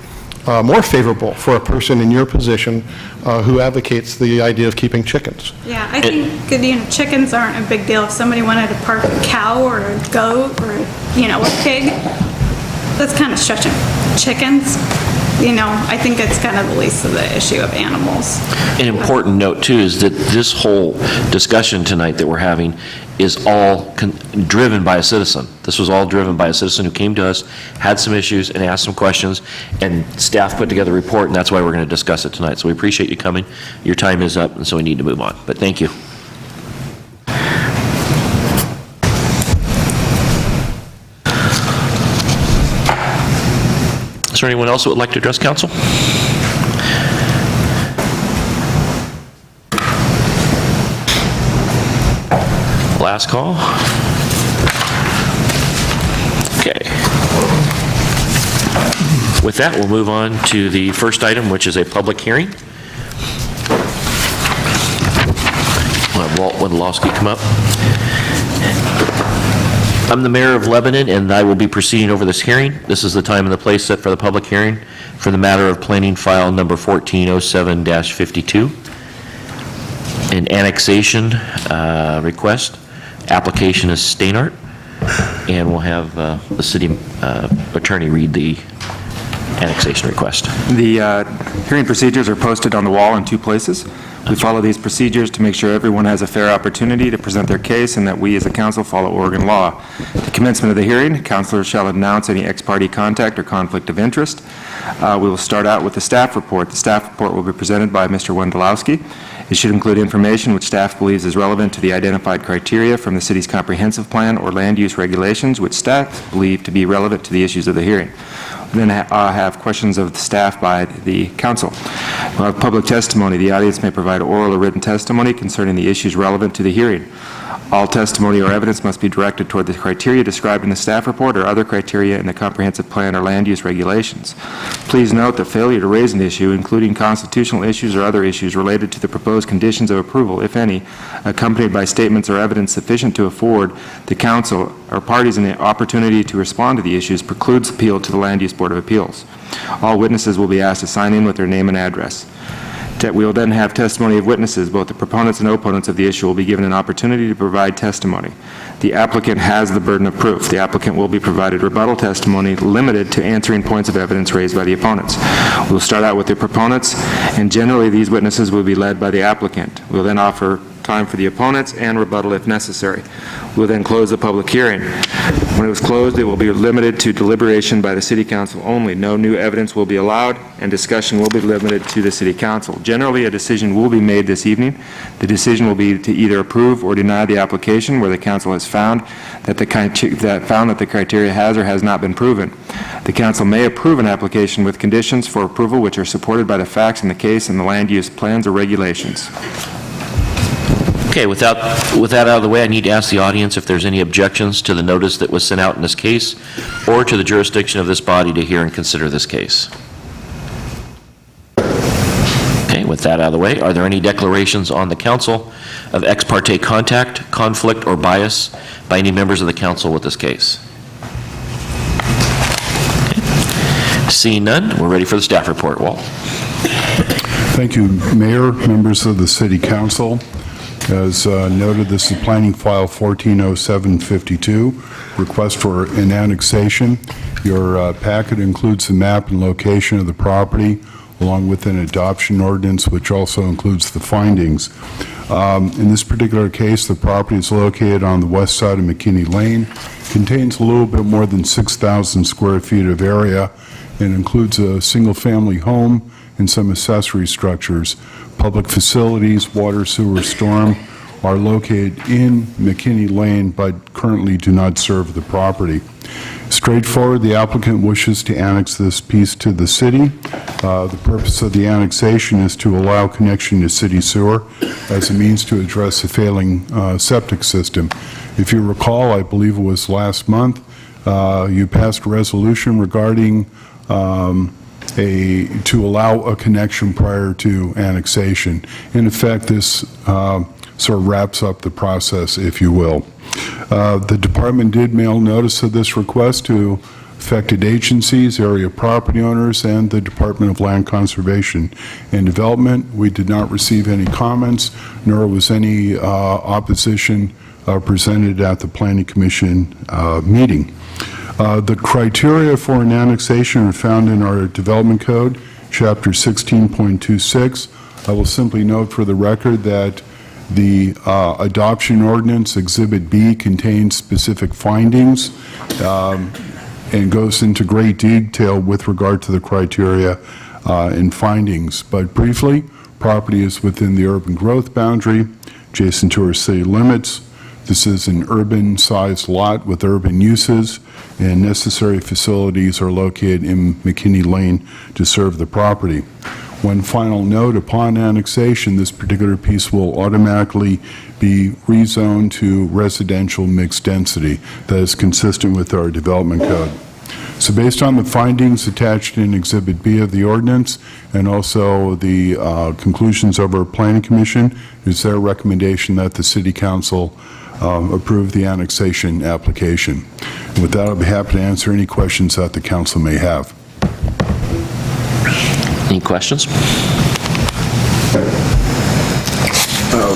more favorable for a person in your position who advocates the idea of keeping chickens. Yeah, I think, chickens aren't a big deal. If somebody wanted to park a cow or a goat or, a pig, that's kind of stretching. Chickens, I think it's kind of the least of the issue of animals. An important note, too, is that this whole discussion tonight that we're having is all driven by a citizen. This was all driven by a citizen who came to us, had some issues, and asked some questions, and staff put together a report, and that's why we're going to discuss it tonight. So we appreciate you coming. Your time is up, and so we need to move on. But thank you. Is there anyone else that would like to address council? Last call. Okay. With that, we'll move on to the first item, which is a public hearing. We'll have Walt Wondolowski come up. I'm the mayor of Lebanon, and I will be proceeding over this hearing. This is the time and the place set for the public hearing for the matter of planning file number 1407-52, an annexation request. Application is Steinert, and we'll have the city attorney read the annexation request. The hearing procedures are posted on the wall in 2 places. We follow these procedures to make sure everyone has a fair opportunity to present their case and that we as a council follow Oregon law. At the commencement of the hearing, councilors shall announce any ex-parte contact or conflict of interest. We will start out with the staff report. The staff report will be presented by Mr. Wondolowski. It should include information which staff believes is relevant to the identified criteria from the city's comprehensive plan or land use regulations, which staff believe to be relevant to the issues of the hearing. Then have questions of the staff by the council. We'll have public testimony. The audience may provide oral or written testimony concerning the issues relevant to the hearing. All testimony or evidence must be directed toward the criteria described in the staff report or other criteria in the comprehensive plan or land use regulations. Please note that failure to raise an issue, including constitutional issues or other issues related to the proposed conditions of approval, if any, accompanied by statements or evidence sufficient to afford the council or parties an opportunity to respond to the issues, precludes appeal to the Land Use Board of Appeals. All witnesses will be asked to sign in with their name and address. We will then have testimony of witnesses. Both the proponents and opponents of the issue will be given an opportunity to provide testimony. The applicant has the burden of proof. The applicant will be provided rebuttal testimony limited to answering points of evidence raised by the opponents. We will start out with the proponents, and generally these witnesses will be led by the applicant. We will then offer time for the opponents and rebuttal if necessary. We will then close the public hearing. When it is closed, it will be limited to deliberation by the City Council only. No new evidence will be allowed, and discussion will be limited to the City Council. Generally, a decision will be made this evening. The decision will be to either approve or deny the application where the Council has found that the criteria has or has not been proven. The Council may approve an application with conditions for approval which are supported by the facts in the case and the land use plans or regulations. Okay, with that out of the way, I need to ask the audience if there's any objections to the notice that was sent out in this case or to the jurisdiction of this body to hear and consider this case. Okay, with that out of the way, are there any declarations on the council of ex parte contact, conflict, or bias by any members of the council with this case? Okay. Seeing none, we're ready for the staff report. Walt. Thank you, Mayor, members of the City Council. As noted, this is planning file 140752, request for an annexation. Your packet includes the map and location of the property, along with an adoption ordinance, which also includes the findings. In this particular case, the property is located on the west side of McKinney Lane, contains a little bit more than 6,000 square feet of area, and includes a single-family home and some accessory structures. Public facilities, water, sewer, storm are located in McKinney Lane, but currently do not serve the property. Straightforward, the applicant wishes to annex this piece to the city. The purpose of the annexation is to allow connection to city sewer as a means to address a failing septic system. If you recall, I believe it was last month, you passed a resolution regarding to allow a connection prior to annexation. In effect, this sort of wraps up the process, if you will. The department did mail notice of this request to affected agencies, area property owners, and the Department of Land Conservation and Development. We did not receive any comments, nor was any opposition presented at the Planning Commission meeting. The criteria for an annexation are found in our Development Code, Chapter 16.26. I will simply note for the record that the adoption ordinance, Exhibit B, contains specific findings and goes into great detail with regard to the criteria and findings. But briefly, property is within the urban growth boundary, adjacent to our city limits. This is an urban-sized lot with urban uses, and necessary facilities are located in McKinney Lane to serve the property. One final note, upon annexation, this particular piece will automatically be rezoned to residential mixed density that is consistent with our development code. So based on the findings attached in Exhibit B of the ordinance and also the conclusions of our Planning Commission, it is their recommendation that the City Council approve the annexation application. And with that, I'll be happy to answer any questions that the council may have. Any questions?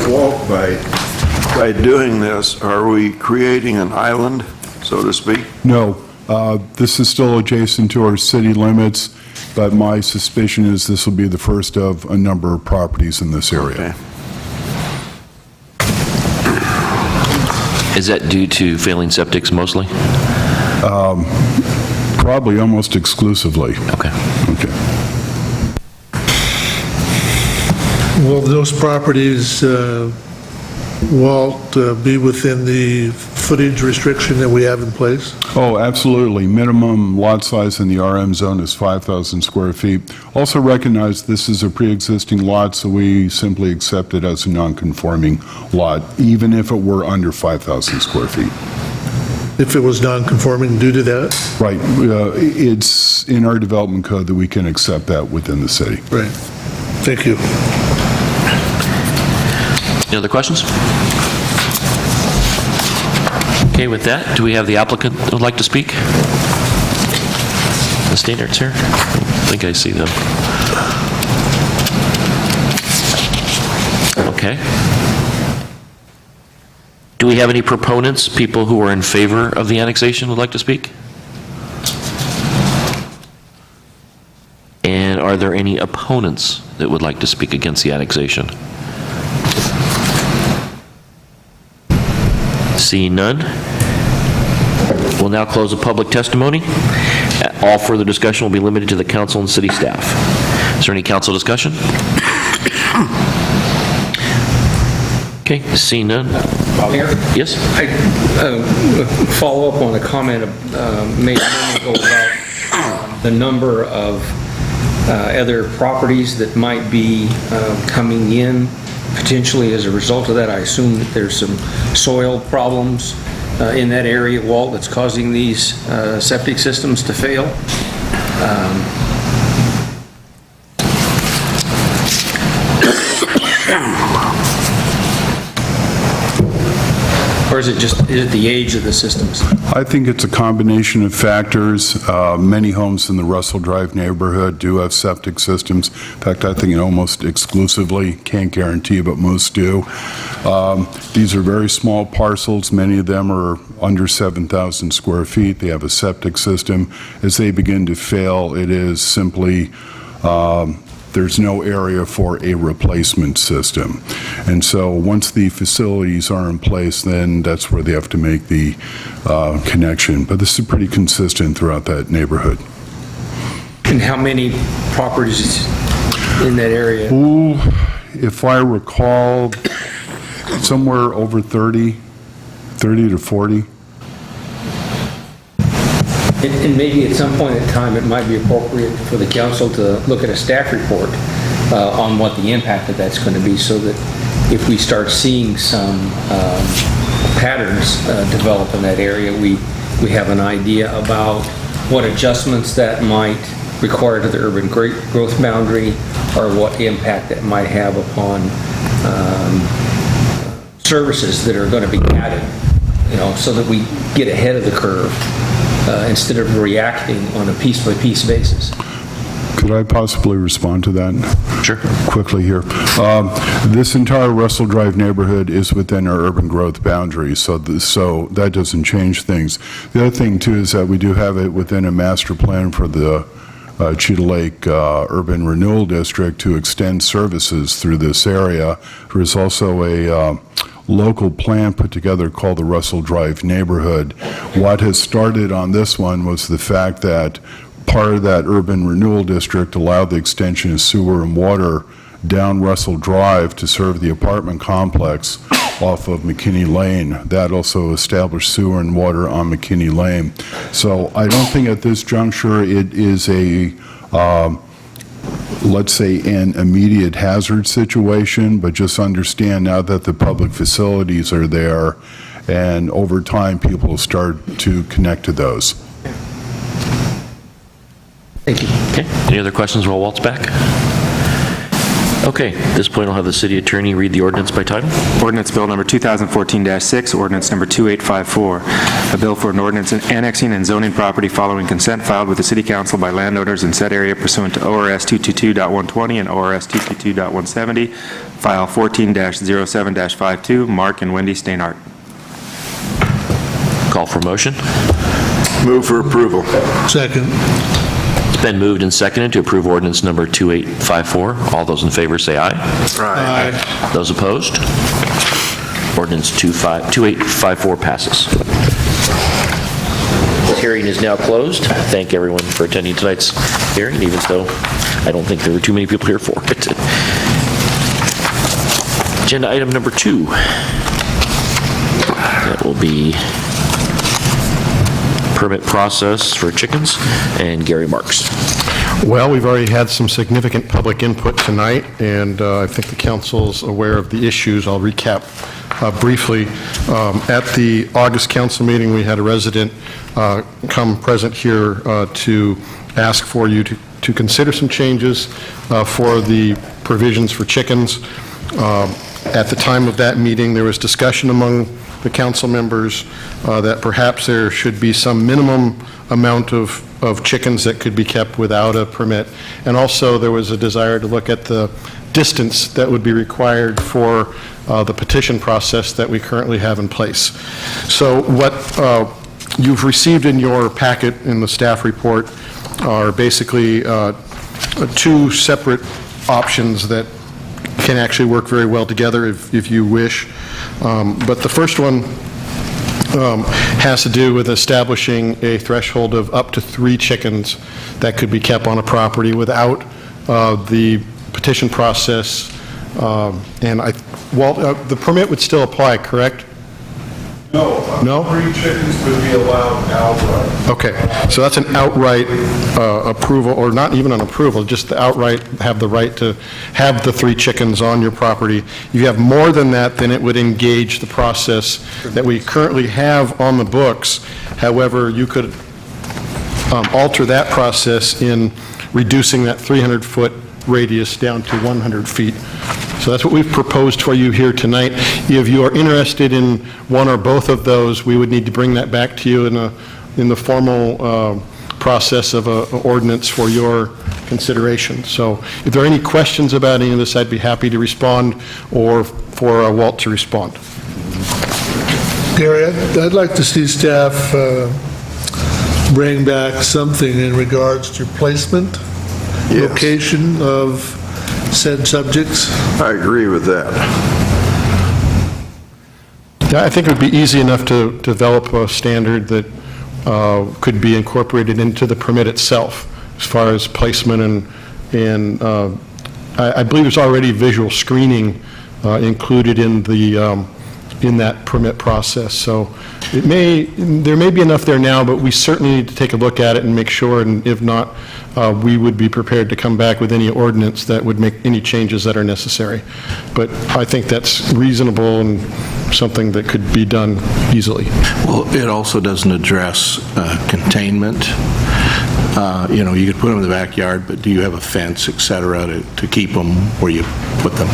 Walt, by doing this, are we creating an island, so to speak? No. This is still adjacent to our city limits, but my suspicion is this will be the first of a number of properties in this area. Okay. Is that due to failing septics mostly? Probably almost exclusively. Okay. Okay. Will those properties, Walt, be within the footage restriction that we have in place? Oh, absolutely. Minimum lot size in the RM zone is 5,000 square feet. Also recognize this is a pre-existing lot, so we simply accept it as a non-conforming lot, even if it were under 5,000 square feet. If it was non-conforming due to that? Right. It's in our development code that we can accept that within the city. Right. Thank you. Any other questions? Okay, with that, do we have the applicant that would like to speak? The standards here? I think I see them. Okay. Do we have any proponents, people who are in favor of the annexation would like to speak? And are there any opponents that would like to speak against the annexation? Seeing none, we'll now close the public testimony. All further discussion will be limited to the council and city staff. Is there any council discussion? Okay, seeing none. Mayor? Yes? I follow up on a comment made a moment ago about the number of other properties that might be coming in potentially as a result of that. I assume that there's some soil problems in that area, Walt, that's causing these septic systems to fail. Or is it the age of the systems? I think it's a combination of factors. Many homes in the Russell Drive neighborhood do have septic systems. In fact, I think almost exclusively, can't guarantee, but most do. These are very small parcels. Many of them are under 7,000 square feet. They have a septic system. As they begin to fail, it is simply there's no area for a replacement system. And so once the facilities are in place, then that's where they have to make the connection. But this is pretty consistent throughout that neighborhood. And how many properties in that area? Ooh, if I recall, somewhere over 30 to 40. And maybe at some point in time, it might be appropriate for the council to look at a staff report on what the impact of that's going to be, so that if we start seeing some patterns develop in that area, we have an idea about what adjustments that might require to the urban growth boundary, or what impact that might have upon services that are going to be added, so that we get ahead of the curve instead of reacting on a piece-by-piece basis. Could I possibly respond to that? Sure. Quickly here. This entire Russell Drive neighborhood is within our urban growth boundaries, so that doesn't change things. The other thing, too, is that we do have it within a master plan for the Cheetah Lake Urban Renewal District to extend services through this area. There is also a local plan put together called the Russell Drive neighborhood. What has started on this one was the fact that part of that urban renewal district allowed the extension of sewer and water down Russell Drive to serve the apartment complex off of McKinney Lane. That also established sewer and water on McKinney Lane. So I don't think at this juncture it is a let's say, an immediate hazard situation, but just understand now that the public facilities are there, and over time, people will start to connect to those. Thank you. Okay, any other questions while Walt's back? Okay, at this point, I'll have the city attorney read the ordinance by title. Ordinance Bill Number 2014-6, Ordinance Number 2854, a bill for an ordinance annexing and zoning property following consent filed with the City Council by landowners in said area pursuant to ORS 222.120 and ORS 222.170, File 14-07-52, Mark and Wendy Steinhardt. Call for motion. Move for approval. Second. It's been moved and seconded to approve ordinance number 2854. All those in favor say aye. Aye. Those opposed? Ordinance 2854 passes. This hearing is now closed. Thank everyone for attending tonight's hearing, even though I don't think there were too many people here for it. Agenda item number 2. That will be permit process for chickens, and Gary Marks. Well, we've already had some significant public input tonight, and I think the council's aware of the issues. I'll recap briefly. At the August council meeting, we had a resident come present here to ask for you to consider some changes for the provisions for chickens. At the time of that meeting, there was discussion among the council members that perhaps there should be some minimum amount of chickens that could be kept without a permit. And also there was a desire to look at the distance that would be required for the petition process that we currently have in place. So what you've received in your packet in the staff report are basically 2 separate options that can actually work very well together if you wish. But the first one has to do with establishing a threshold of up to 3 chickens that could be kept on a property without the petition process. The permit would still apply, correct? No? 3 chickens would be allowed outright. Okay, so that's an outright approval, or not even an approval, just the outright have the right to have the 3 chickens on your property. If you have more than that, then it would engage the process that we currently have on the books. However, you could alter that process in reducing that 300-foot radius down to 100 feet. So that's what we've proposed for you here tonight. If you are interested in one or both of those, we would need to bring that back to you in the formal process of an ordinance for your consideration. So if there are any questions about any of this, I'd be happy to respond, or for Walt to respond. Gary, I'd like to see staff bring back something in regards to placement, location of said subjects. I agree with that. Yeah, I think it would be easy enough to develop a standard that could be incorporated into the permit itself as far as placement, and I believe there's already visual screening included in the in that permit process. So there may be enough there now, but we certainly need to take a look at it and make sure, and if not, we would be prepared to come back with any ordinance that would make any changes that are necessary. But I think that's reasonable and something that could be done easily. Well, it also doesn't address containment. You could put them in the backyard, but do you have a fence, et cetera, to keep them where you put them?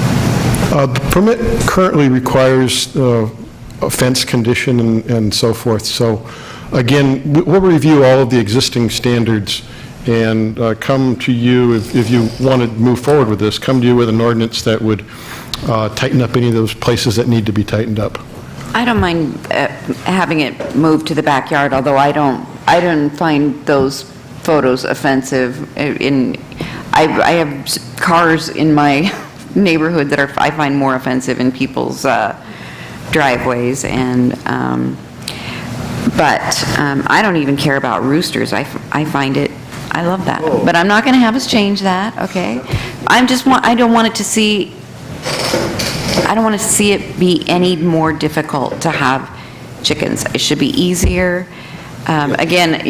The permit currently requires a fence condition and so forth. So again, we'll review all of the existing standards and come to you, if you want to move forward with this, come to you with an ordinance that would tighten up any of those places that need to be tightened up. I don't mind having it moved to the backyard, although I don't find those photos offensive. I have cars in my neighborhood that I find more offensive in people's driveways, but I don't even care about roosters. I love that, but I'm not going to have us change that. Okay, I don't want to see it be any more difficult to have chickens. It should be easier. Again,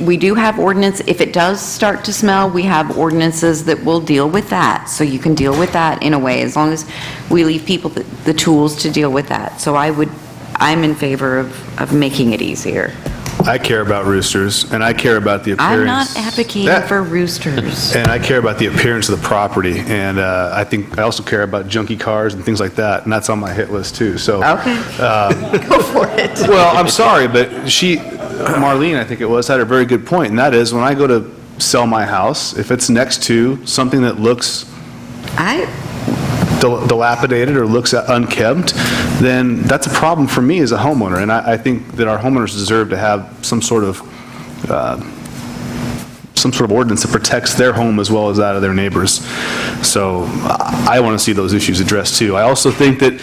we do have ordinance. If it does start to smell, we have ordinances that will deal with that. So you can deal with that in a way, as long as we leave people the tools to deal with that. So I'm in favor of making it easier. I care about roosters, and I care about the appearance. I'm not advocating for roosters. And I care about the appearance of the property, and I think I also care about junky cars and things like that, and that's on my hit list too. So okay, go for it. Well, I'm sorry, but Marlene, I think it was, had a very good point, and that is when I go to sell my house, if it's next to something that looks dilapidated or looks unkempt, then that's a problem for me as a homeowner. And I think that our homeowners deserve to have some sort of ordinance that protects their home as well as that of their neighbors. So I want to see those issues addressed too. I also think that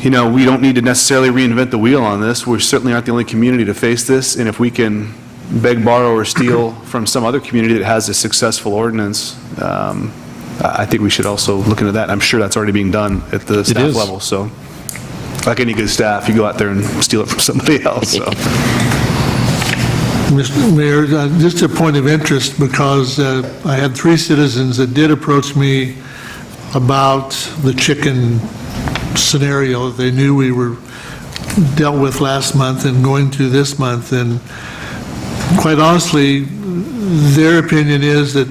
we don't need to necessarily reinvent the wheel on this. We certainly aren't the only community to face this, and if we can beg, borrow, or steal from some other community that has a successful ordinance, I think we should also look into that. I'm sure that's already being done at the staff level. So, like any good staff, you go out there and steal it from somebody else. So. Mr. Mayor, just a point of interest, because I had 3 citizens that did approach me about the chicken scenario. They knew we were dealt with last month and going to this month, and quite honestly, their opinion is that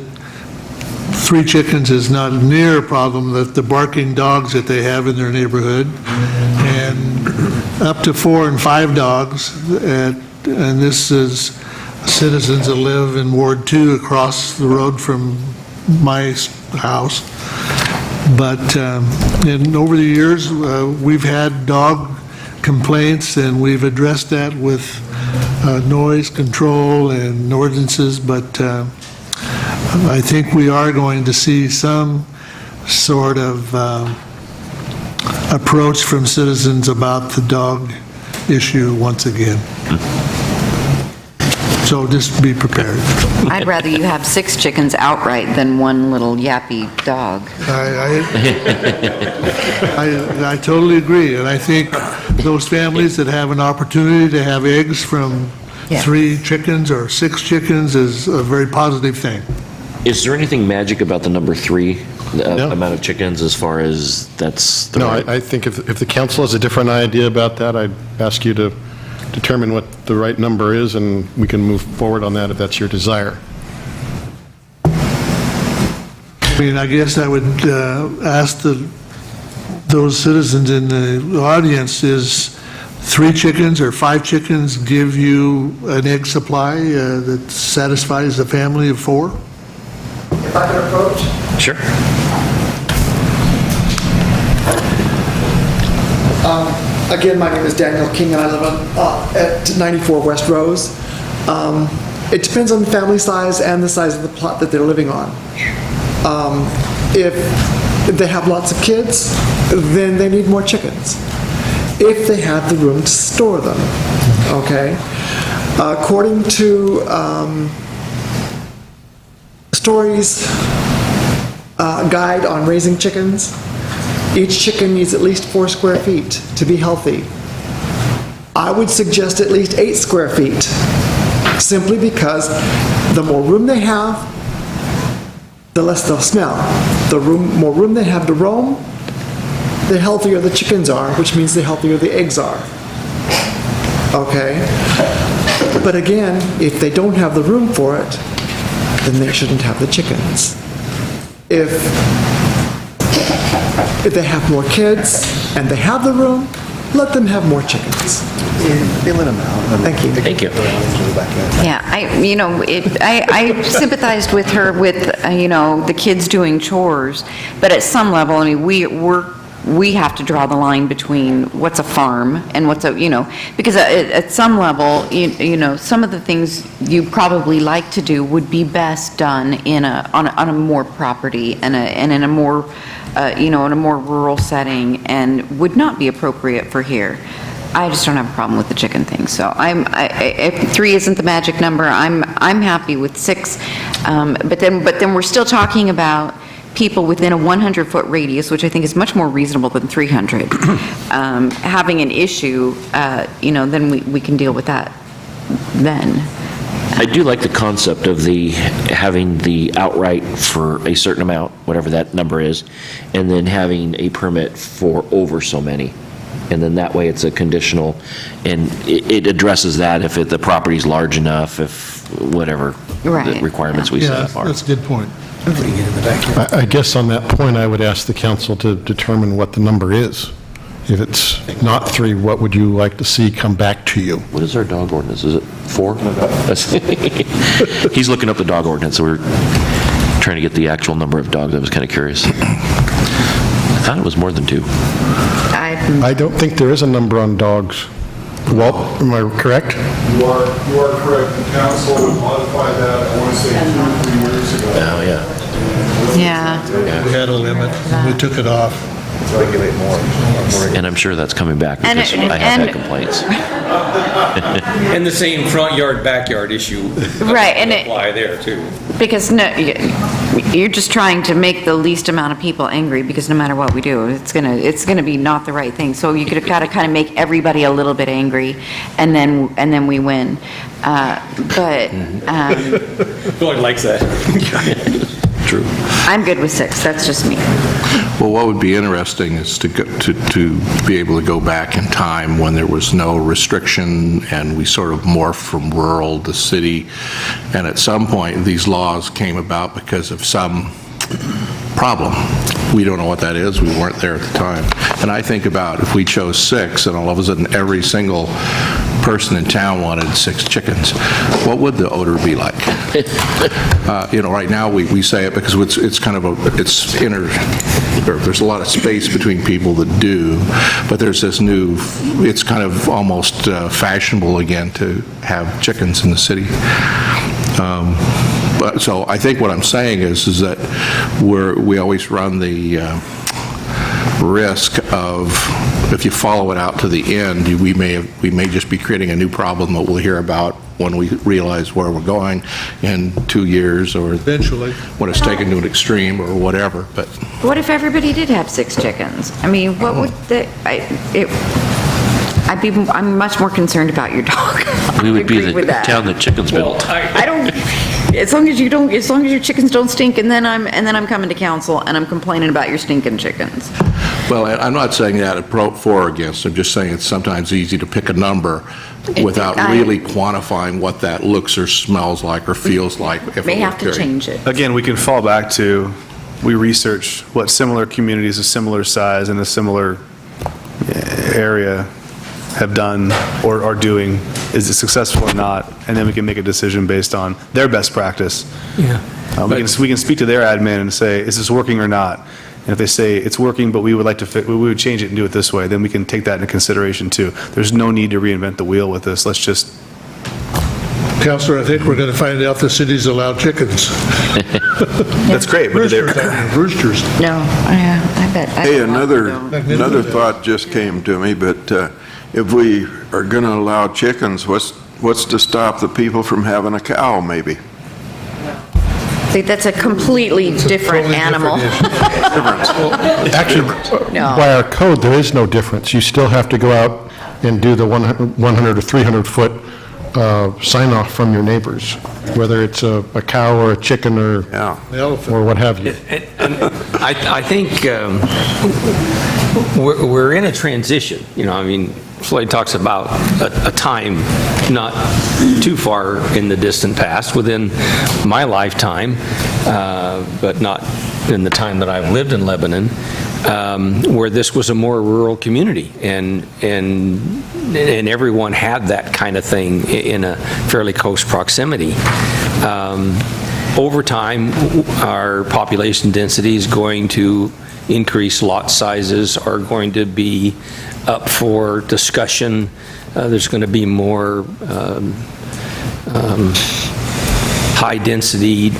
3 chickens is not near a problem, that the barking dogs that they have in their neighborhood, and up to 4 and 5 dogs, and this is citizens that live in Ward 2 across the road from my house. But and over the years, we've had dog complaints, and we've addressed that with noise control and ordinances, but I think we are going to see some sort of approach from citizens about the dog issue once again. So just be prepared. I'd rather you have 6 chickens outright than one little yappy dog. I totally agree, and I think those families that have an opportunity to have eggs from 3 chickens or 6 chickens is a very positive thing. Is there anything magic about the number 3, the amount of chickens, as far as that's the right? I think if the council has a different idea about that, I'd ask you to determine what the right number is, and we can move forward on that if that's your desire. I mean, I guess I would ask those citizens in the audience, is 3 chickens or 5 chickens give you an egg supply that satisfies a family of 4? If I could approach? Sure. Again, my name is Daniel King, and I live at 94 West Rose. It depends on the family size and the size of the plot that they're living on. If they have lots of kids, then they need more chickens. If they have the room to store them, okay? According to Story's guide on raising chickens, each chicken needs at least 4 square feet to be healthy. I would suggest at least 8 square feet, simply because the more room they have, the less they'll smell. The more room they have to roam, the healthier the chickens are, which means the healthier the eggs are. Okay? But again, if they don't have the room for it, then they shouldn't have the chickens. If they have more kids and they have the room, let them have more chickens. They let them out. Thank you. Thank you. Yeah, I sympathized with her with, the kids doing chores, but at some level, I mean, we have to draw the line between what's a farm and what's because at some level, some of the things you probably like to do would be best done on a more property and in a more, in a more rural setting and would not be appropriate for here. I just don't have a problem with the chicken thing, so if 3 isn't the magic number, I'm happy with 6. But then we're still talking about people within a 100-foot radius, which I think is much more reasonable than 300, having an issue, then we can deal with that then. I do like the concept of having the outright for a certain amount, whatever that number is, and then having a permit for over so many. And then that way it's a conditional, and it addresses that if the property's large enough, if whatever the requirements we set up are. That's a good point. I guess on that point, I would ask the council to determine what the number is. If it's not 3, what would you like to see come back to you? What is our dog ordinance? Is it 4? He's looking up the dog ordinance, so we're trying to get the actual number of dogs. I was kind of curious. I thought it was more than 2. I don't think there is a number on dogs. Walt, am I correct? You are correct. The council modified that, I want to say 2 or 3 years ago. Oh, yeah. Yeah. We had a limit, and we took it off. Regulate more. And I'm sure that's coming back because I have had complaints. And the same front yard, backyard issue. Right, and apply there too. Because you're just trying to make the least amount of people angry, because no matter what we do, it's gonna be not the right thing. So you could have got to kind of make everybody a little bit angry, and then we win. Nobody likes that. True. I'm good with 6. That's just me. Well, what would be interesting is to be able to go back in time when there was no restriction and we sort of morphed from rural to city. And at some point, these laws came about because of some problem. We don't know what that is. We weren't there at the time. And I think about if we chose 6 and all of a sudden every single person in town wanted 6 chickens, what would the odor be like? Right now we say it because it's kind of there's a lot of space between people that do, but there's this it's kind of almost fashionable again to have chickens in the city. So I think what I'm saying is that we always run the risk of, if you follow it out to the end, we may just be creating a new problem that we'll hear about when we realize where we're going in 2 years, or eventually when it's taken to an extreme or whatever. But What if everybody did have 6 chickens? I mean, what would I'm much more concerned about your dog. We would be the town that chickens built. I don't, as long as your chickens don't stink, and then I'm coming to council and I'm complaining about your stinking chickens. Well, I'm not saying that for or against. I'm just saying it's sometimes easy to pick a number without really quantifying what that looks or smells like or feels like. May have to change it. Again, we can fall back to, we research what similar communities of similar size in a similar area have done or are doing. Is it successful or not? And then we can make a decision based on their best practice. Yeah. We can speak to their admin and say, is this working or not? And if they say it's working, but we would like to we would change it and do it this way, then we can take that into consideration too. There's no need to reinvent the wheel with this. Let's just. Counselor, I think we're going to find out the cities allow chickens. That's great. But roosters. No, I bet. Hey, another thought just came to me, but if we are going to allow chickens, what's to stop the people from having a cow, maybe? See, that's a completely different animal. Actually, by our code, there is no difference. You still have to go out and do the 100 or 300-foot sign-off from your neighbors, whether it's a cow or a chicken or what have you. I think we're in a transition. Floyd talks about a time not too far in the distant past, within my lifetime, but not in the time that I've lived in Lebanon, where this was a more rural community, and everyone had that kind of thing in a fairly close proximity. Over time, our population density is going to increase, lot sizes are going to be up for discussion. There's going to be more high-density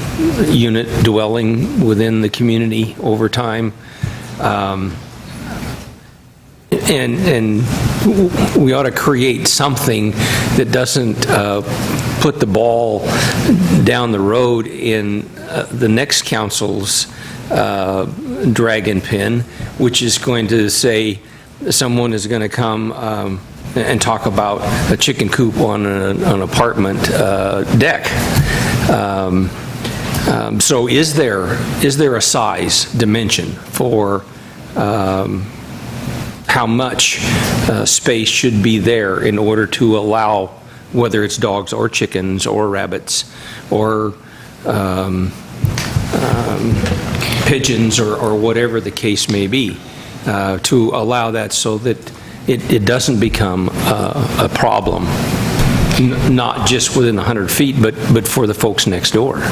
unit dwelling within the community over time. And we ought to create something that doesn't put the ball down the road in the next council's dragon pin, which is going to say someone is going to come and talk about a chicken coop on an apartment deck. So is there a size dimension for how much space should be there in order to allow, whether it's dogs or chickens or rabbits or pigeons or whatever the case may be, to allow that so that it doesn't become a problem, not just within 100 feet, but for the folks next door.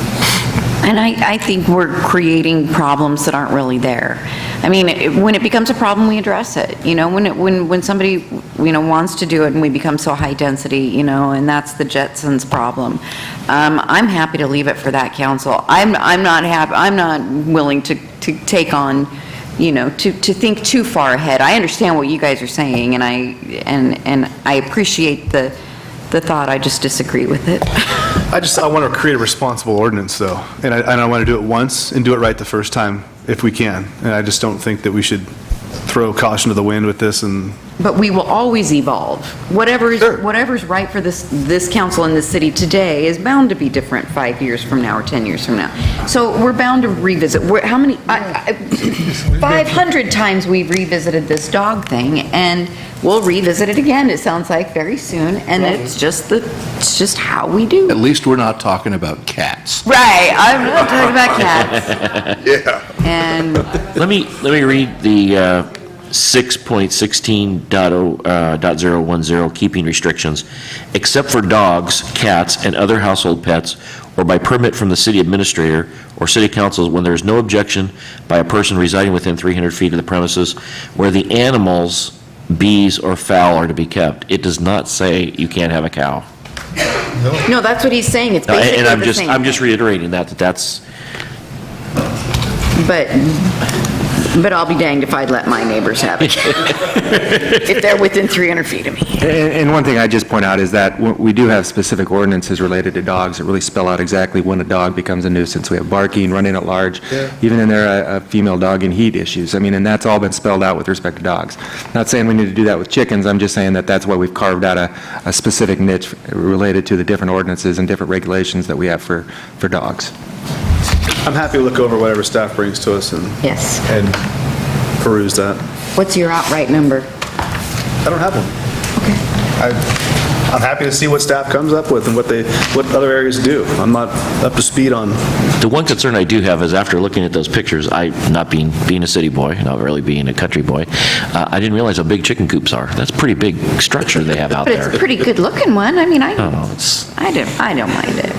And I think we're creating problems that aren't really there. I mean, when it becomes a problem, we address it. You know, when somebody, wants to do it and we become so high density, and that's the Jetsons problem. I'm happy to leave it for that council. I'm not willing to take on, to think too far ahead. I understand what you guys are saying, and I appreciate the thought. I just disagree with it. I want to create a responsible ordinance, though, and I want to do it once and do it right the first time if we can. And I just don't think that we should throw caution to the wind with this. But we will always evolve. Whatever's right for this council and this city today is bound to be different 5 years from now or 10 years from now. So we're bound to revisit. How many? 500 times we've revisited this dog thing, and we'll revisit it again, it sounds like, very soon, and it's just how we do. At least we're not talking about cats. Right, I'm not talking about cats. Yeah. And Let me read the 6.16.010 keeping restrictions. Except for dogs, cats, and other household pets, or by permit from the city administrator or city council when there is no objection by a person residing within 300 feet of the premises where the animals, bees, or fowl are to be kept. It does not say you can't have a cow. no, that's what he's saying. It's basically And the same I'm just thing. reiterating that's... But I'll be danged if I'd let my neighbors have it, if they're within 300 feet of me. And one thing I just point out is that we do have specific ordinances related to dogs that really spell out exactly when a dog becomes a nuisance. We have barking, running at large, even in there, a female dog and heat issues. I mean, and that's all been spelled out with respect to dogs. Not saying we need to do that with chickens, I'm just saying that that's why we've carved out a specific niche related to the different ordinances and different regulations that we have for dogs. I'm happy to look over whatever staff brings to us and peruse that. What's your outright number? I don't have one. Okay. I'm happy to see what staff comes up with and what other areas do. I'm not up to speed on. The one concern I do have is after looking at those pictures, not being a city boy, not really being a country boy, I didn't realize how big chicken coops are. That's a pretty big structure they have out there. But it's a pretty good looking one. I mean, I don't mind it.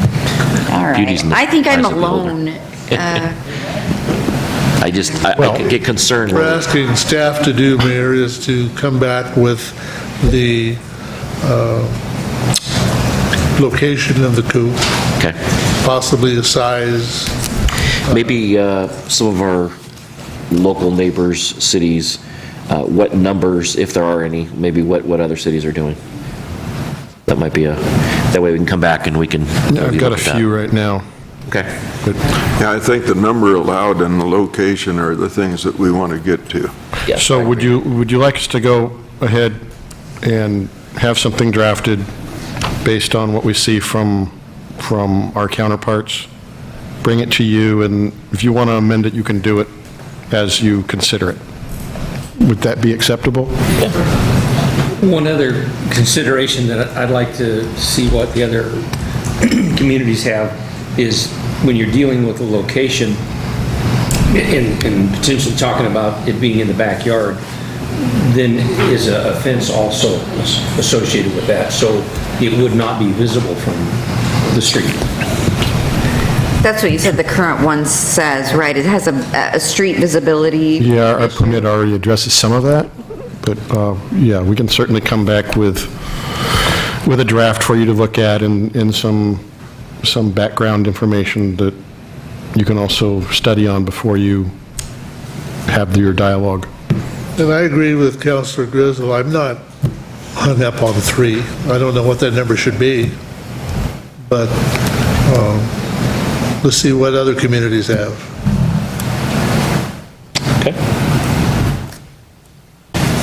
All right. I think I'm alone. I could get concerned. We're asking staff to do, Mayor, is to come back with the location of the coop. Okay. Possibly a size. Maybe some of our local neighbors, cities, what numbers, if there are any, maybe what other cities are doing. That might be that way we can come back and we can. I've got a few right now. Okay. Good. Yeah, I think the number allowed and the location are the things that we want to get to. Yes, So would you like us to go ahead and have something drafted based on what we see from our counterparts? Bring it to you, and if you want to amend it, you can do it as you consider it. Would that be acceptable? One other consideration that I'd like to see what the other communities have is when you're dealing with a location and potentially talking about it being in the backyard, then is a fence also associated with that, so it would not be visible from the street. That's what you said the current one says, right? It has a street visibility. Yeah, our permit already addresses some of that, but, yeah, we can certainly come back with a draft for you to look at and some background information that you can also study on before you have your dialogue. And I agree with Councilor Griswold. I'm not hung up on 3. I don't know what that number should be, but let's see what other communities have. Okay.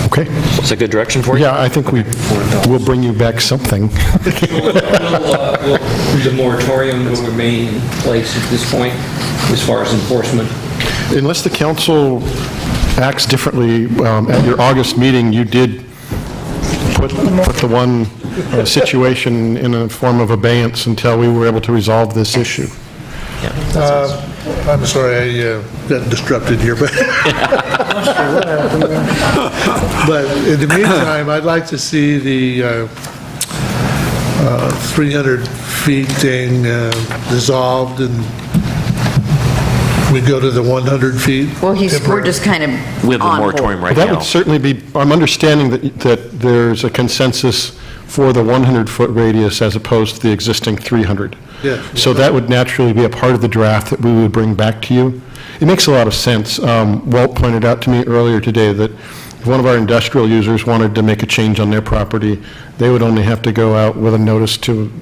Okay. Is that good direction for you? Yeah, I think we'll bring you back something. The moratorium will remain in place at this point as far as enforcement? Unless the council acts differently, at your August meeting, you did put the one situation in a form of abeyance until we were able to resolve this issue. I'm sorry, I got disrupted here, but but in the meantime, I'd like to see the 300 feet thing dissolved and we go to the 100 feet. Well, we're just kind of We have the on moratorium hold. right That now. would certainly be, I'm understanding that there's a consensus for the 100-foot radius as opposed to the existing 300. Yeah. So that would naturally be a part of the draft that we would bring back to you. It makes a lot of sense. Walt pointed out to me earlier today that if one of our industrial users wanted to make a change on their property, they would only have to go out with a notice to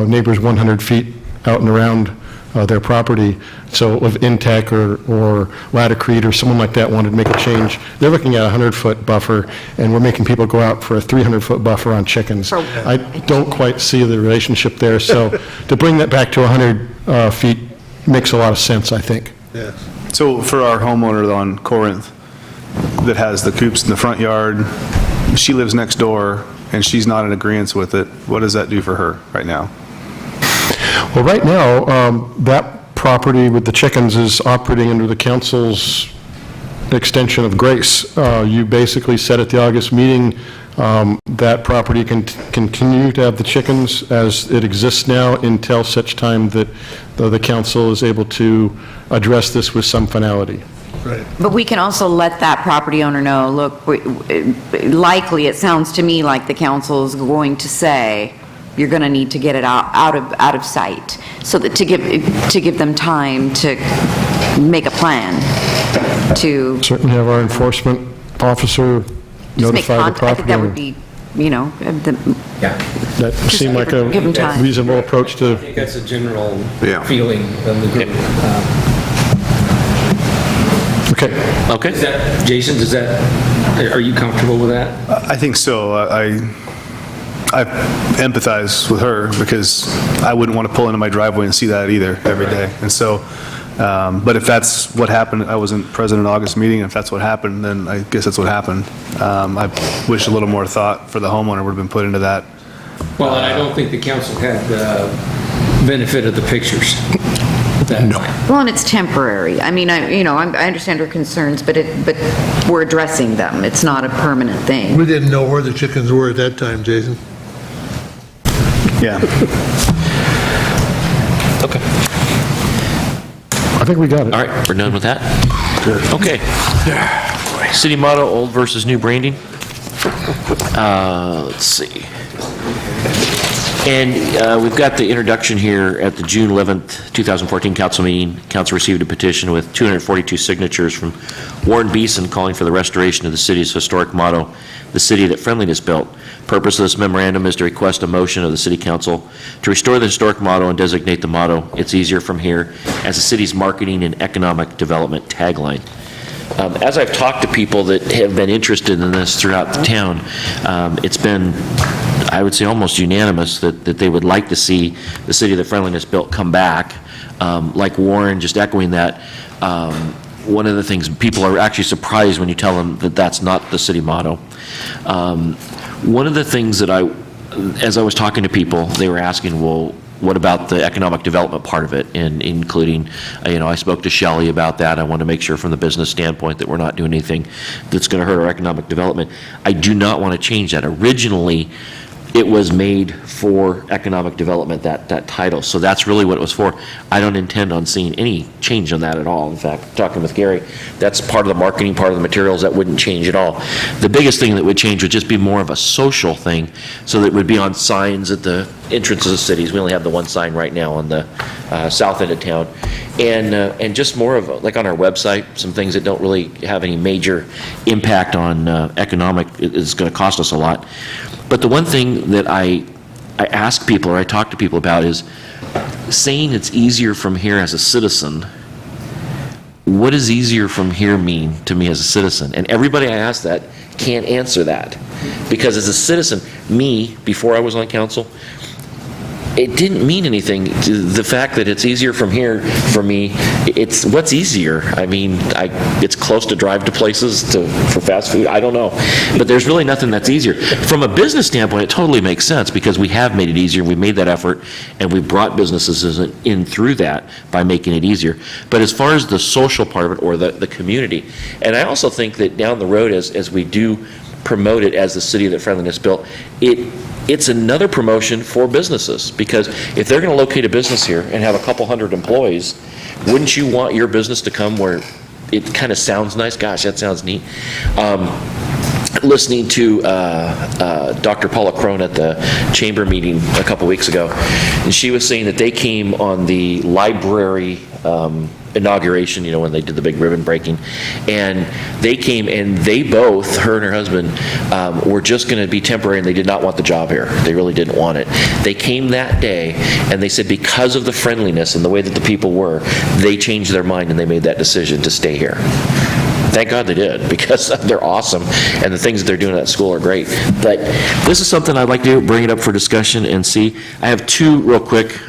neighbors 100 feet out and around their property. So if Intech or Latacrete or someone like that wanted to make a change, they're looking at a 100-foot buffer, and we're making people go out for a 300-foot buffer on chickens. I don't quite see the relationship there, so to bring that back to 100 feet makes a lot of sense, I think. Yes. So for our homeowner on Corinth that has the coops in the front yard, she lives next door and she's not in agreeance with it, what does that do for her right now? Well, right now, that property with the chickens is operating under the council's extension of grace. You basically said at the August meeting that property can continue to have the chickens as it exists now until such time that the council is able to address this with some finality. Right. But we can also let that property owner know, look, likely, it sounds to me like the council is going to say, you're going to need to get it out of sight, so that to give them time to make a plan to Certainly have our enforcement officer just make notify the contact. I think property that would owner. be, That seemed like a give 'em time. reasonable approach I to, think that's a general Yeah. feeling of the group. okay. Okay. Is that, Jason, are you comfortable with that? I think so. I empathize with her because I wouldn't want to pull into my driveway and see that either every day. And so, but if that's what happened, I wasn't present in August meeting, if that's what happened, then I guess that's what happened. I wish a little more thought for the homeowner would have been put into that. Well, and I don't think the council had the benefit of the pictures. No. Well, and it's temporary. I mean, I understand her concerns, but we're addressing them. It's not a permanent thing. We didn't know where the chickens were at that time, Jason. Yeah. Okay. I think we got it. All right, we're done with that? Okay. City motto, old versus new branding. Let's see. And we've got the introduction here at the June 11th, 2014 council meeting. Council received a petition with 242 signatures from Warren Beeson calling for the restoration of the city's historic motto, the city that friendliness built. Purpose of this memorandum is to request a motion of the city council to restore the historic motto and designate the motto, "It's easier from here," as the city's marketing and economic development tagline. As I've talked to people that have been interested in this throughout the town, it's been, I would say, almost unanimous that they would like to see the city that friendliness built come back. Like Warren, just echoing that, one of the things, people are actually surprised when you tell them that that's not the city motto. one of the things that as I was talking to people, they were asking, well, what about the economic development part of it, and including, I spoke to Shelley about that. I want to make sure from the business standpoint that we're not doing anything that's going to hurt our economic development. I do not want to change that. Originally, it was made for economic development, that title. So that's really what it was for. I don't intend on seeing any change on that at all. In fact, talking with Gary, that's part of the marketing, part of the materials, that wouldn't change at all. The biggest thing that would change would just be more of a social thing, so that it would be on signs at the entrances of cities. We only have the one sign right now on the south end of town. And just more of, like on our website, some things that don't really have any major impact on economic, it's going to cost us a lot. But the one thing that I ask people, or I talk to people about, is saying it's easier from here as a citizen. What does easier from here mean to me as a citizen? And everybody I ask that can't answer that. Because as a citizen, me, before I was on council, it didn't mean anything. The fact that it's easier from here for me, it's what's easier. I mean, it's close to drive to places for fast food. I don't know. But there's really nothing that's easier. From a business standpoint, it totally makes sense, because we have made it easier. We made that effort, and we brought businesses in through that by making it easier. But as far as the social part of it, or the community, and I also think that down the road, as we do promote it as the city that Friendliness built, it's another promotion for businesses, because if they're going to locate a business here and have a couple hundred employees, wouldn't you want your business to come where it kind of sounds nice? Gosh, that sounds neat. Listening to Dr. Paula Crone at the chamber meeting a couple weeks ago, and she was saying that they came on the library inauguration, when they did the big ribbon breaking, and they came, and they both, her and her husband, were just going to be temporary, and they did not want the job here. They really didn't want it. They came that day, and they said because of the friendliness and the way that the people were, they changed their mind and they made that decision to stay here. Thank God they did, because they're awesome, and the things that they're doing at school are great. But this is something I'd like to bring it up for discussion and see. I have two real quick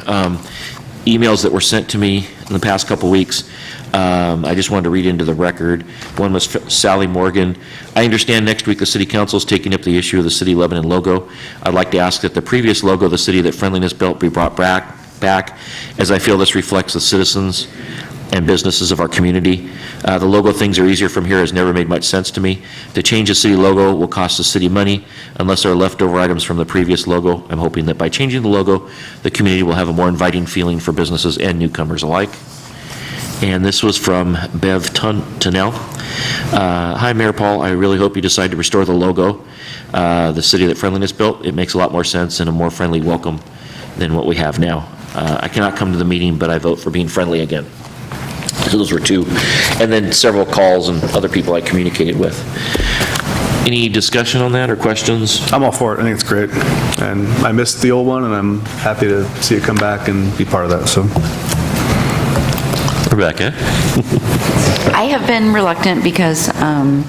emails that were sent to me in the past couple weeks. I just wanted to read into the record. One was Sally Morgan. I understand next week the City Council is taking up the issue of the City of Lebanon logo. I'd like to ask that the previous logo of the city that Friendliness built be brought back, as I feel this reflects the citizens and businesses of our community. The logo things are easier from here has never made much sense to me. To change the city logo will cost the city money unless there are leftover items from the previous logo. I'm hoping that by changing the logo, the community will have a more inviting feeling for businesses and newcomers alike. And this was from Bev Tunnell. Hi, Mayor Paul. I really hope you decide to restore the logo, the city that Friendliness built. It makes a lot more sense and a more friendly welcome than what we have now. I cannot come to the meeting, but I vote for being friendly again. So those were two. And then several calls and other people I communicated with. Any discussion on that or questions? I'm all for it. I think it's great. And I missed the old one, and I'm happy to see it come back and be part of that, so. Rebecca? I have been reluctant because the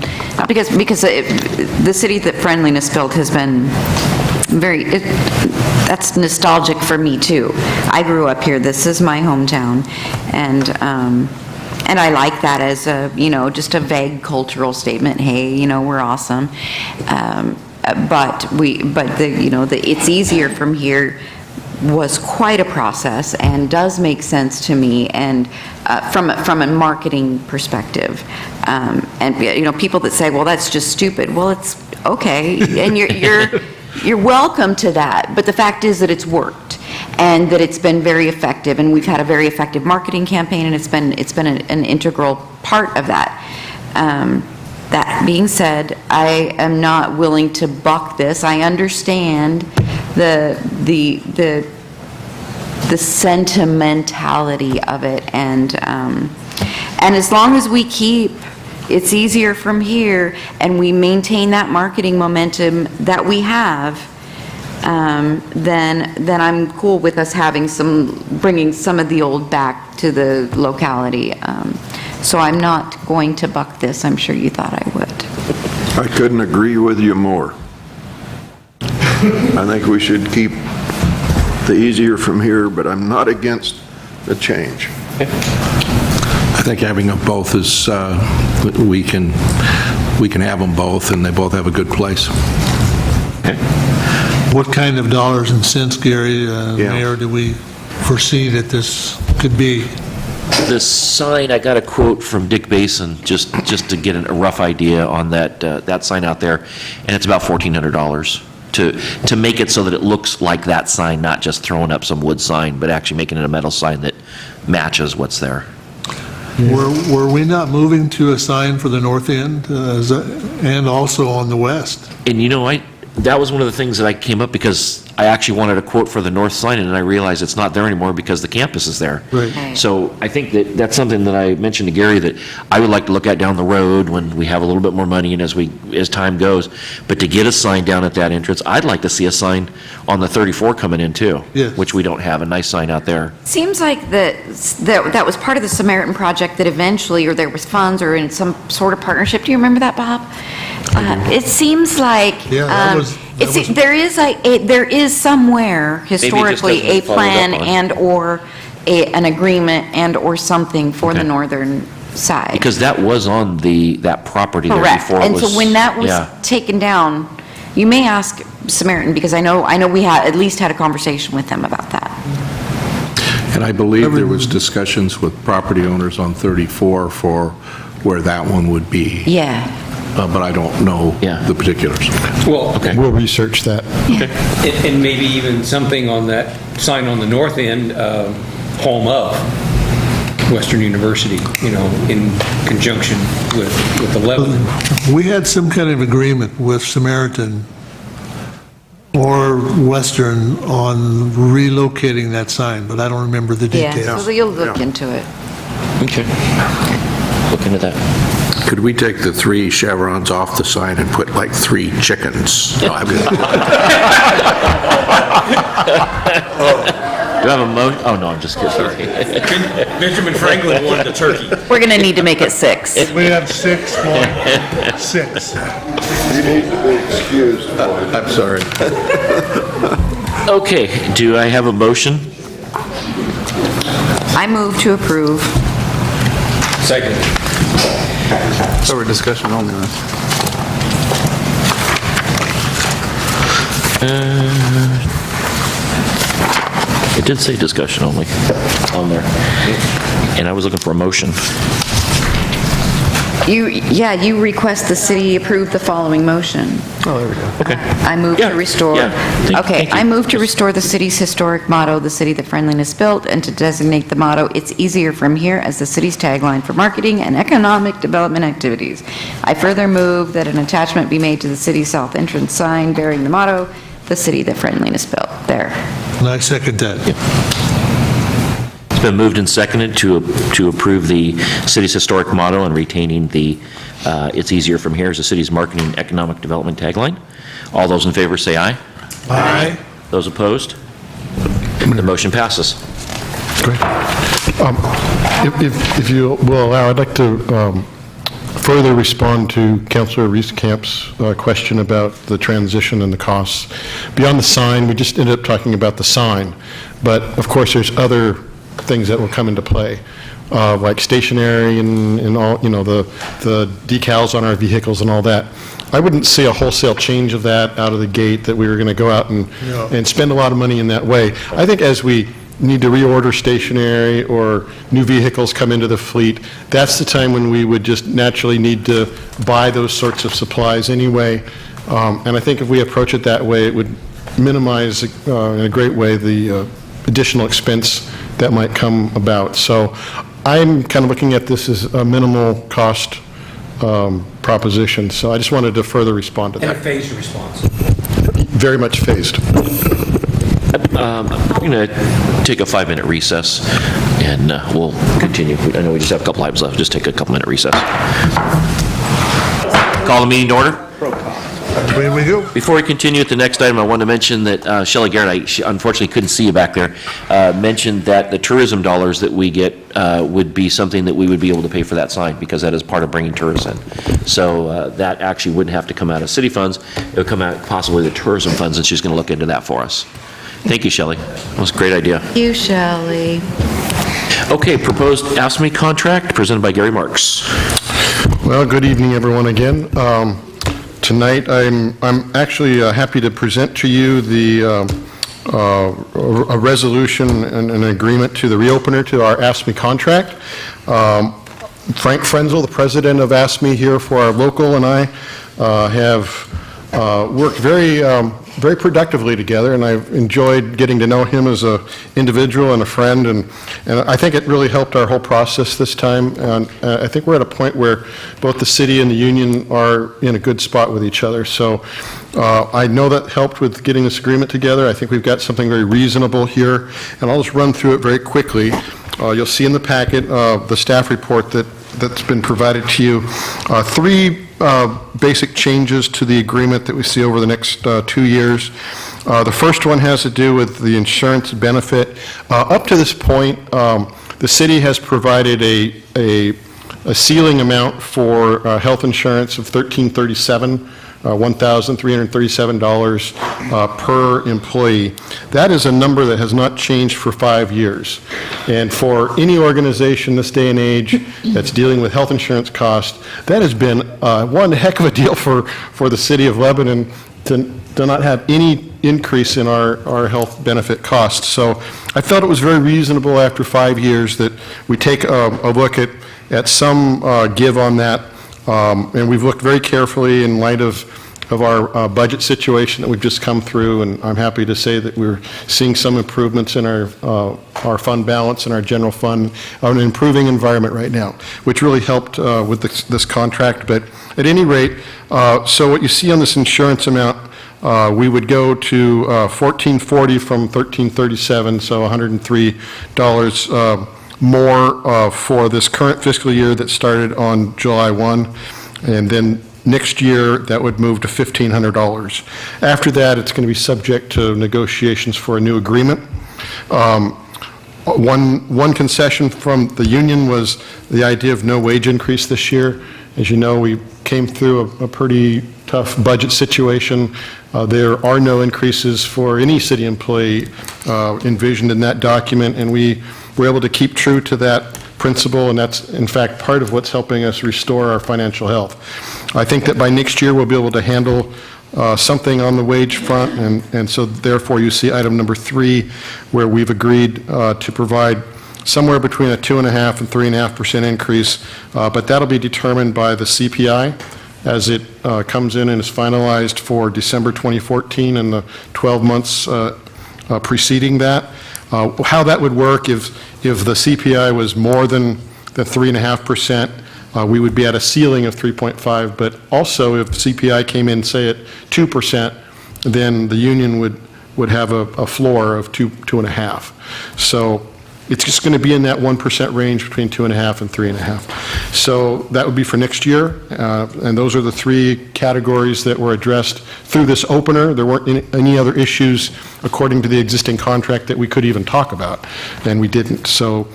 city that Friendliness built has been that's nostalgic for me too. I grew up here. This is my hometown, and I like that as a, just a vague cultural statement. Hey, we're awesome. But it's easier from here was quite a process and does make sense to me, and from a marketing perspective. And people that say, well, that's just stupid. Well, it's okay, and you're welcome to that. But the fact is that it's worked, and that it's been very effective, and we've had a very effective marketing campaign, and it's been an integral part of that. That being said, I am not willing to buck this. I understand the sentimentality of it, and as long as we keep it's easier from here and we maintain that marketing momentum that we have, then I'm cool with us bringing some of the old back to the locality. So I'm not going to buck this. I'm sure you thought I would. I couldn't agree with you more. I think we should keep the easier from here, but I'm not against the change. I think having them both is, we can have them both, and they both have a good place. What kind of dollars and cents, Gary, Mayor, do we foresee that this could be? The sign, I got a quote from Dick Basin, just to get a rough idea on that sign out there, and it's about $1,400 to make it so that it looks like that sign, not just throwing up some wood sign, but actually making it a metal sign that matches what's there. Were we not moving to a sign for the north end and also on the west? And that was one of the things that I came up because I actually wanted a quote for the north sign, and then I realized it's not there anymore because the campus is there. Right. So I think that's something that I mentioned to Gary that I would like to look at down the road when we have a little bit more money and as time goes. But to get a sign down at that entrance, I'd like to see a sign on the 34 coming in too, which we don't have, a nice sign out there. Seems like that was part of the Samaritan project that eventually, or there was funds or in some sort of partnership. Do you remember that, Bob? It seems like there is somewhere historically a plan and or an agreement and or something for the northern side. Because that was on that property there Correct. before it was. And so when that was taken down, you may ask Samaritan, because I know we had at least had a conversation with them about that. And I believe there was discussions with property owners on 34 for where that one would be. Yeah. But I don't know the particulars. Well, We'll research that. and maybe even something on that sign on the north end, home of Western University, in conjunction with the Lebanon. We had some kind of agreement with Samaritan or Western on relocating that sign, but I don't remember the details. Yeah, so you'll look into it. Okay. Look into that. Could we take the 3 chevrons off the sign and put like 3 chickens? No, I'm just- Do you have a motion? Oh, no, I'm just kidding. Sorry. Benjamin Franklin wanted a turkey. We're going to need to make it 6. We have 6 more. 6. You need to be excused. I'm sorry. Okay, do I have a motion? I move to approve. Second. So we're discussion only on this. It did say discussion only on there. And I was looking for a motion. You request the city approve the following motion. Oh, there we go. Okay. I move to restore. Thank you. I move to restore the city's historic motto, "The City That Friendliness Built," and to designate the motto, "It's Easier From Here," as the city's tagline for marketing and economic development activities. I further move that an attachment be made to the city's south entrance sign bearing the motto, "The City That Friendliness Built." There. And I second that. It's been moved and seconded to approve the city's historic motto and retaining the "It's Easier From Here" as the city's marketing and economic development tagline. All those in favor say aye. Aye. Those opposed? The motion passes. Great. If you will allow, I'd like to further respond to Councilor Rieskamp's question about the transition and the costs. Beyond the sign, we just ended up talking about the sign, but of course there's other things that will come into play, like stationery and all, the decals on our vehicles and all that. I wouldn't see a wholesale change of that out of the gate, that we were going to go out and spend a lot of money in that way. I think as we need to reorder stationery or new vehicles come into the fleet, that's the time when we would just naturally need to buy those sorts of supplies anyway. And I think if we approach it that way, it would minimize in a great way the additional expense that might come about. So I'm kind of looking at this as a minimal cost proposition. So I just wanted to further respond to And a that. phased response. Very much phased. I'm going to take a 5-minute recess, and we'll continue. I know we just have a couple items left. Just take a couple-minute recess. Call the meeting to order. Away we go. Before we continue with the next item, I want to mention that Shelley Garrett, she unfortunately couldn't see you back there, mentioned that the tourism dollars that we get would be something that we would be able to pay for that sign, because that is part of bringing tourists in. So that actually wouldn't have to come out of city funds. It would come out possibly the tourism funds, and she's going to look into that for us. Thank you, Shelley. That was a great idea. You, Shelley. Okay, proposed ASME contract presented by Gary Marks. Well, good evening, everyone, again. Tonight, I'm actually happy to present to you a resolution and an agreement to the reopener to our ASME contract. Frank Frenzel, the president of ASME here for our local, and I have worked very productively together, and I've enjoyed getting to know him as an individual and a friend, and I think it really helped our whole process this time. And I think we're at a point where both the city and the union are in a good spot with each other. So I know that helped with getting this agreement together. I think we've got something very reasonable here, and I'll just run through it very quickly. You'll see in the packet the staff report that's been provided to you. Three basic changes to the agreement that we see over the next 2 years. The first one has to do with the insurance benefit. Up to this point, the city has provided a ceiling amount for health insurance of $1,337 per employee. That is a number that has not changed for 5 years. And for any organization this day and age that's dealing with health insurance costs, that has been one heck of a deal for the city of Lebanon to not have any increase in our health benefit costs. So I felt it was very reasonable after 5 years that we take a look at some give on that. And we've looked very carefully in light of our budget situation that we've just come through, and I'm happy to say that we're seeing some improvements in our fund balance and our general fund, an improving environment right now, which really helped with this contract. But at any rate, so what you see on this insurance amount, we would go to $1,440 from $1,337, so $103 more for this current fiscal year that started on July 1, and then next year that would move to $1,500. After that, it's going to be subject to negotiations for a new agreement. One concession from the union was the idea of no wage increase this year. As you know, we came through a pretty tough budget situation. There are no increases for any city employee envisioned in that document, and we were able to keep true to that principle, and that's in fact part of what's helping us restore our financial health. I think that by next year we'll be able to handle something on the wage front, and so therefore you see item number 3, where we've agreed to provide somewhere between a 2.5% and 3.5% increase, but that'll be determined by the CPI as it comes in and is finalized for December 2014 and the 12 months preceding that. How that would work if the CPI was more than the 3.5%, we would be at a ceiling of 3.5, but also if CPI came in, say, at 2%, then the union would have a floor of 2.5. So it's just going to be in that 1% range between 2.5 and 3.5. So that would be for next year, and those are the 3 categories that were addressed through this opener. There weren't any other issues according to the existing contract that we could even talk about, and we didn't. So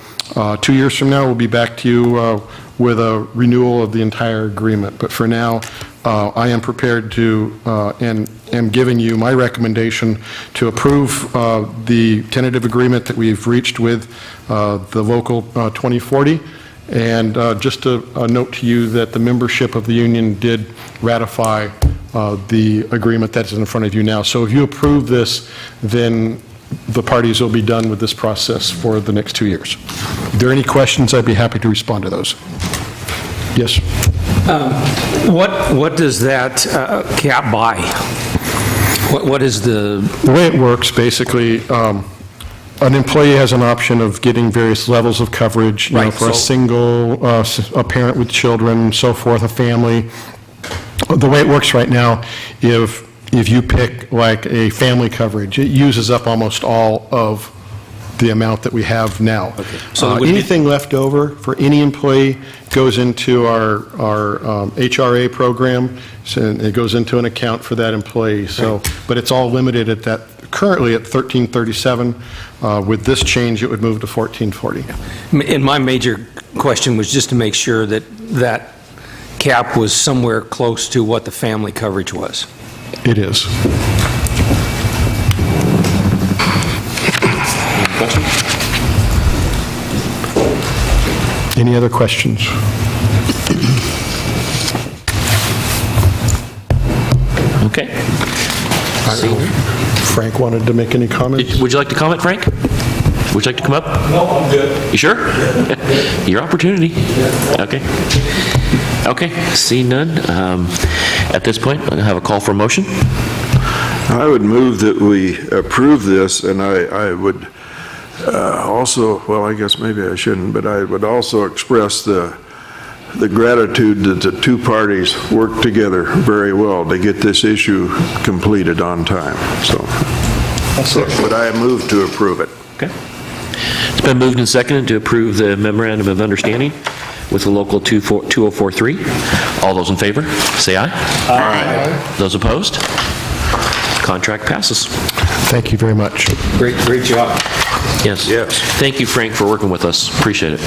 2 years from now, we'll be back to you with a renewal of the entire agreement. But for now, I am prepared to, and am giving you my recommendation to approve the tentative agreement that we've reached with the local 2040. And just a note to you that the membership of the union did ratify the agreement that's in front of you now. So if you approve this, then the parties will be done with this process for the next 2 years. If there are any questions, I'd be happy to respond to those. Yes? What does that cap buy? What is the way it works, basically, an employee has an option of getting various levels of coverage, you know, for a single, a parent with children, so forth, a family. The way it works right now, if you pick like a family coverage, it uses up almost all of the amount that we have now. Okay. So anything left over for any employee goes into our HRA program, so it goes into an account for that employee. So, but it's all limited at that, currently at $1,337. With this change, it would move to $1,440. And my major question was just to make sure that that cap was somewhere close to what the family coverage was. It is. Any other questions? Frank wanted to make any comments? Would you like to comment, Frank? Would you like to come up? No, I'm good. You sure? Your opportunity. Okay. Okay, seeing none. At this point, I'm going to have a call for a motion. I would move that we approve this, and I would also, well, I guess maybe I shouldn't, but I would also express the gratitude that the two parties worked together very well to get this issue completed on time. So but I move to approve it. Okay. It's been moved and seconded to approve the memorandum of understanding with the local 2043. All those in favor, say aye. Aye. Those opposed? Contract passes. Thank you very much. Great job. Yes. Yes. Thank you, Frank, for working with us. Appreciate it.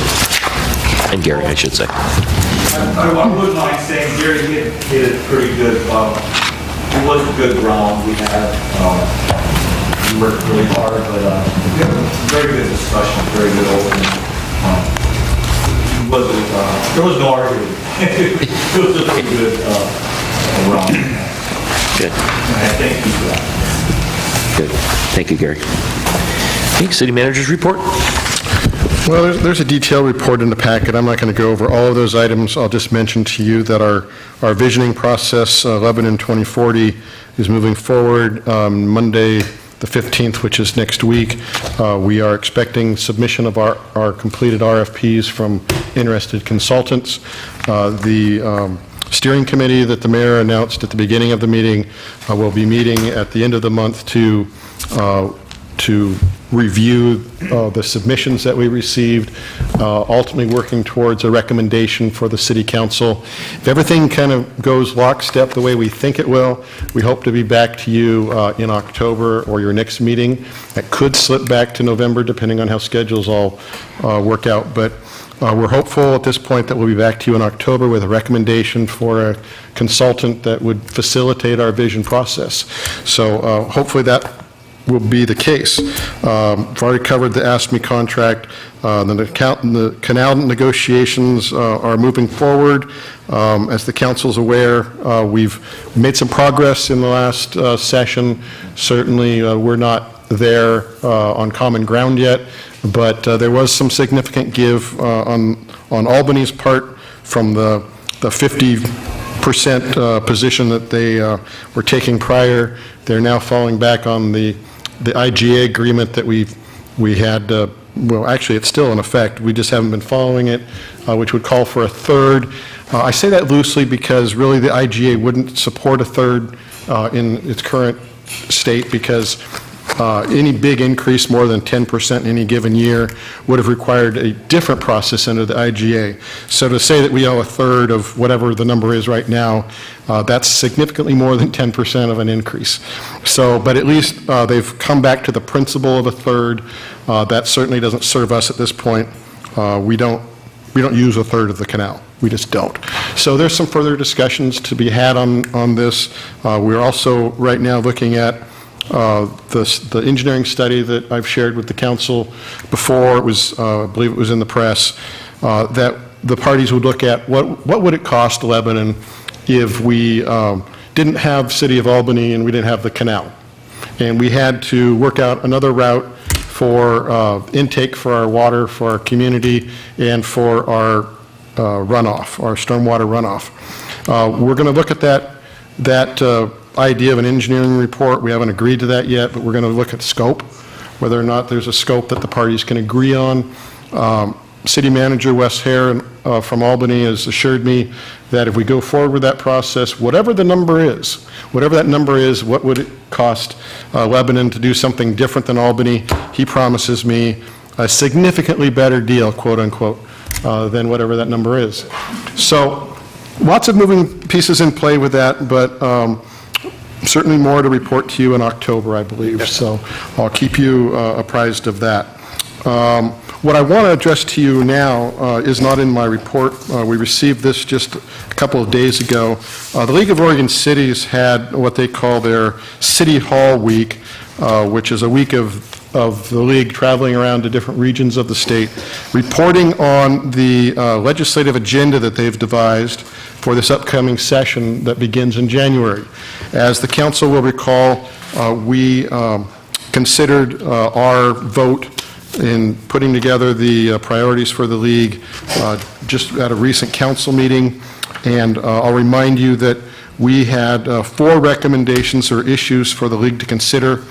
And Gary, I should say. I would mind saying Gary did it pretty good. It was a good round we had. We worked really hard, but very good discussion, very good opening. There was no arguing. It was a pretty good round. Good. And I thank you for that. Good. Thank you, Gary. Okay, City Manager's report. Well, there's a detailed report in the packet. I'm not going to go over all of those items. I'll just mention to you that our visioning process, Lebanon 2040, is moving forward. Monday, the 15th, which is next week, we are expecting submission of our completed RFPs from interested consultants. The steering committee that the mayor announced at the beginning of the meeting will be meeting at the end of the month to review the submissions that we received, ultimately working towards a recommendation for the city council. If everything kind of goes lockstep the way we think it will, we hope to be back to you in October or your next meeting. That could slip back to November depending on how schedules all work out, but we're hopeful at this point that we'll be back to you in October with a recommendation for a consultant that would facilitate our vision process. So hopefully that will be the case. I've already covered the ASME contract. The canal negotiations are moving forward. As the council's aware, we've made some progress in the last session. Certainly, we're not there on common ground yet, but there was some significant give on Albany's part from the 50% position that they were taking prior. They're now falling back on the IGA agreement that we had, well, actually, it's still in effect. We just haven't been following it, which would call for a third. I say that loosely because really the IGA wouldn't support a third in its current state because any big increase more than 10% in any given year would have required a different process under the IGA. So to say that we owe a third of whatever the number is right now, that's significantly more than 10% of an increase. So, but at least they've come back to the principle of a third. That certainly doesn't serve us at this point. We don't use a third of the canal. We just don't. So there's some further discussions to be had on this. We're also right now looking at the engineering study that I've shared with the council before. It was, I believe it was in the press, that the parties would look at what would it cost Lebanon if we didn't have City of Albany and we didn't have the canal. And we had to work out another route for intake for our water, for our community, and for our runoff, our stormwater runoff. We're going to look at that idea of an engineering report. We haven't agreed to that yet, but we're going to look at scope, whether or not there's a scope that the parties can agree on. City Manager Wes Hare from Albany has assured me that if we go forward with that process, whatever the number is, whatever that number is, what would it cost Lebanon to do something different than Albany? He promises me a significantly better deal, quote unquote, than whatever that number is. So lots of moving pieces in play with that, but certainly more to report to you in October, I believe. So I'll keep you apprised of that. What I want to address to you now is not in my report. We received this just a couple of days ago. The League of Oregon Cities had what they call their City Hall Week, which is a week of the league traveling around to different regions of the state, reporting on the legislative agenda that they've devised for this upcoming session that begins in January. As the council will recall, we considered our vote in putting together the priorities for the league just at a recent council meeting, and I'll remind you that we had 4 recommendations or issues for the league to consider.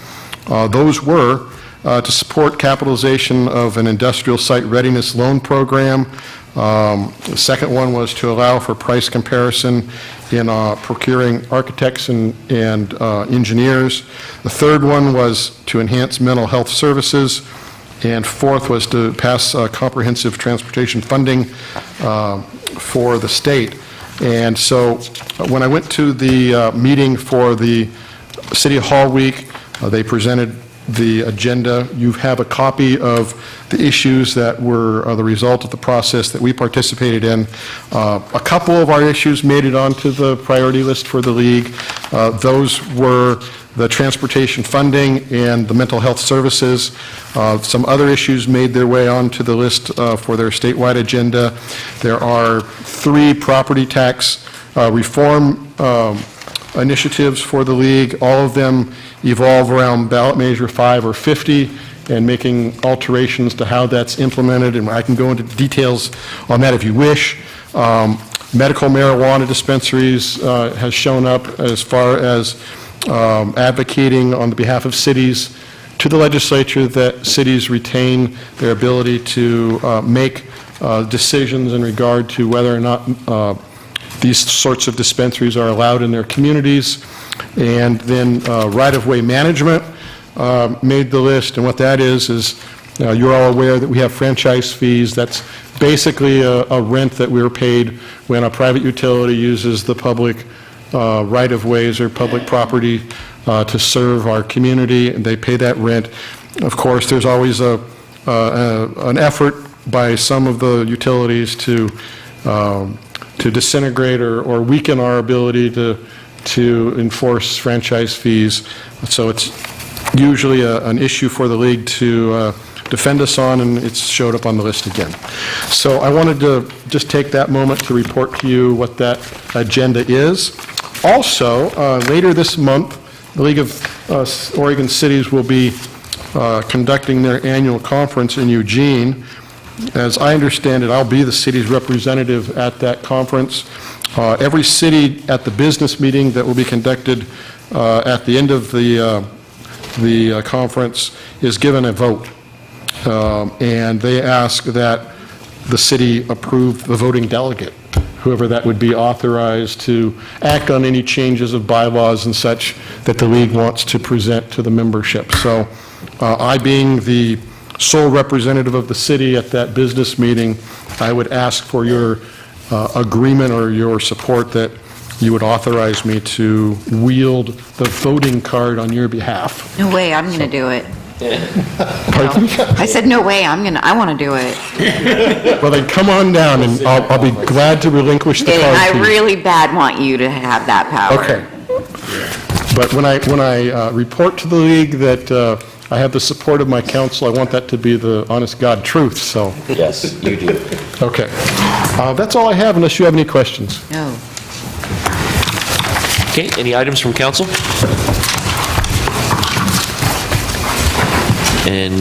Those were to support capitalization of an industrial site readiness loan program. The second one was to allow for price comparison in procuring architects and engineers. The third one was to enhance mental health services. And fourth was to pass comprehensive transportation funding for the state. And so when I went to the meeting for the City Hall Week, they presented the agenda. You have a copy of the issues that were the result of the process that we participated in. A couple of our issues made it onto the priority list for the league. Those were the transportation funding and the mental health services. Some other issues made their way onto the list for their statewide agenda. There are 3 property tax reform initiatives for the league. All of them evolve around ballot measure 5 or 50 and making alterations to how that's implemented, and I can go into details on that if you wish. Medical marijuana dispensaries has shown up as far as advocating on the behalf of cities to the legislature that cities retain their ability to make decisions in regard to whether or not these sorts of dispensaries are allowed in their communities. And then right-of-way management made the list, and what that is you're all aware that we have franchise fees. That's basically a rent that we're paid when a private utility uses the public right-of-ways or public property to serve our community, and they pay that rent. Of course, there's always an effort by some of the utilities to disintegrate or weaken our ability to enforce franchise fees. So it's usually an issue for the league to defend us on, and it's showed up on the list again. So I wanted to just take that moment to report to you what that agenda is. Also, later this month, the League of Oregon Cities will be conducting their annual conference in Eugene. As I understand it, I'll be the city's representative at that conference. Every city at the business meeting that will be conducted at the end of the conference is given a vote. And they ask that the city approve the voting delegate, whoever that would be, authorized to act on any changes of bylaws and such that the league wants to present to the membership. So I, being the sole representative of the city at that business meeting, I would ask for your agreement or your support that you would authorize me to wield the voting card on your behalf. No way, I'm going to do it. Pardon me? I said, no way, I want to do it. Well, then come on down, and I'll be glad to relinquish the card I to you. really bad want you to have that power. Okay. But when I report to the league that I have the support of my council, I want that to be the honest God truth, so. Yes, you do. Okay. That's all I have, unless you have any questions. No. Okay, any items from council? And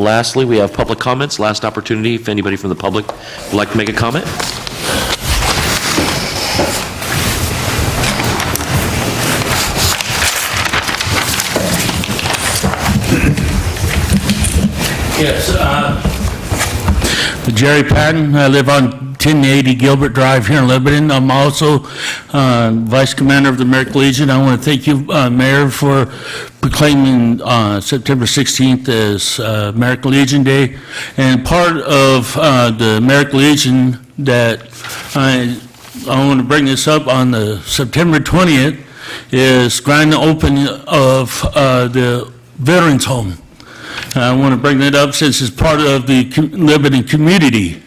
lastly, we have public comments. Last opportunity, if anybody from the public would like to make a comment. Yes, Jerry Patton. I live on 1080 Gilbert Drive here in Lebanon. I'm also Vice Commander of the American Legion. I want to thank you, Mayor, for proclaiming September 16th as American Legion Day. And part of the American Legion that I want to bring this up on the September 20th is grand opening of the Veterans Home. I want to bring that up since it's part of the Lebanon community.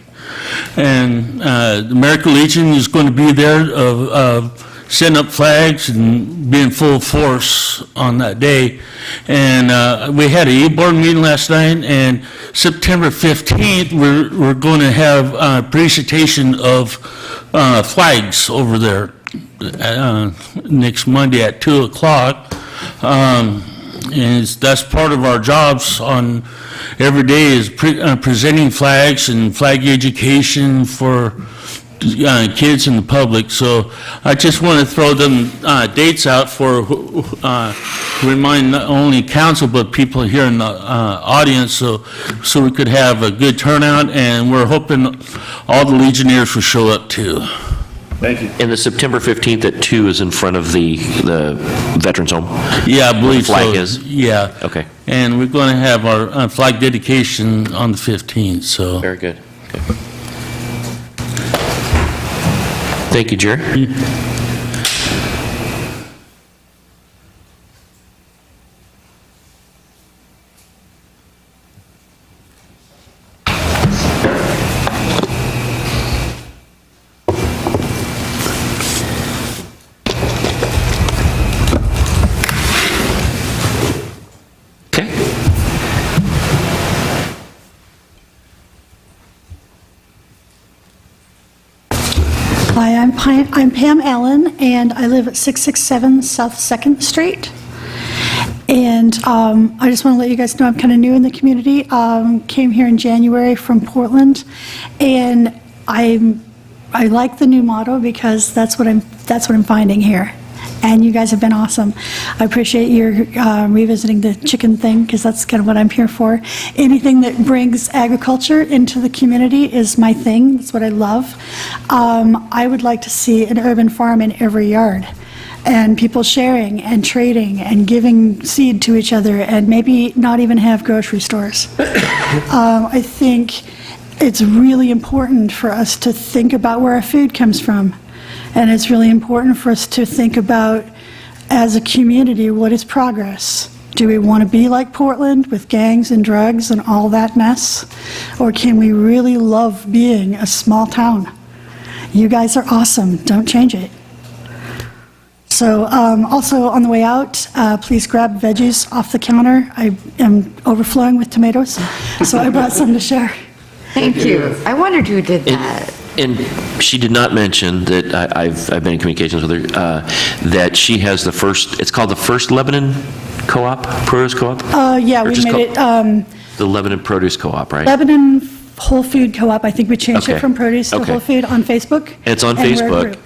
And the American Legion is going to be there setting up flags and be in full force on that day. And we had an e-board meeting last night, and September 15th, we're going to have a presentation of flags over there next Monday at 2 o'clock. And that's part of our jobs on every day is presenting flags and flag education for kids and the public. So I just want to throw them dates out for remind not only council but people here in the audience, so we could have a good turnout, and we're hoping all the Legionnaires will show up too. Thank you. And the September 15th at 2 is in front of the Veterans Home? Yeah, I believe so. Where the flag is? Yeah. Okay. And we're going to have our flag dedication on the 15th, so. Very good. Okay. Thank you, Jerry. Hi, I'm Pam Allen, and I live at 667 South 2nd Street. And I just want to let you guys know I'm kind of new in the community. Came here in January from Portland, and I like the new motto because that's what I'm finding here. And you guys have been awesome. I appreciate your revisiting the chicken thing, because that's kind of what I'm here for. Anything that brings agriculture into the community is my thing. That's what I love. I would like to see an urban farm in every yard, and people sharing and trading and giving seed to each other, and maybe not even have grocery stores. I think it's really important for us to think about where our food comes from. And it's really important for us to think about, as a community, what is progress? Do we want to be like Portland with gangs and drugs and all that mess? Or can we really love being a small town? You guys are awesome. Don't change it. So also on the way out, please grab veggies off the counter. I am overflowing with tomatoes, so I brought some to share. Thank you. I wondered who did that. And she did not mention that I've been in communications with her, that she has the first, it's called the First Lebanon Co-op, Produce Co-op? Yeah, Or we just made it the Lebanon Produce Co-op, right? Lebanon Whole Food Co-op. I think we changed Okay. it from produce to Okay. Whole Food on Facebook. And it's on we're a Facebook, group.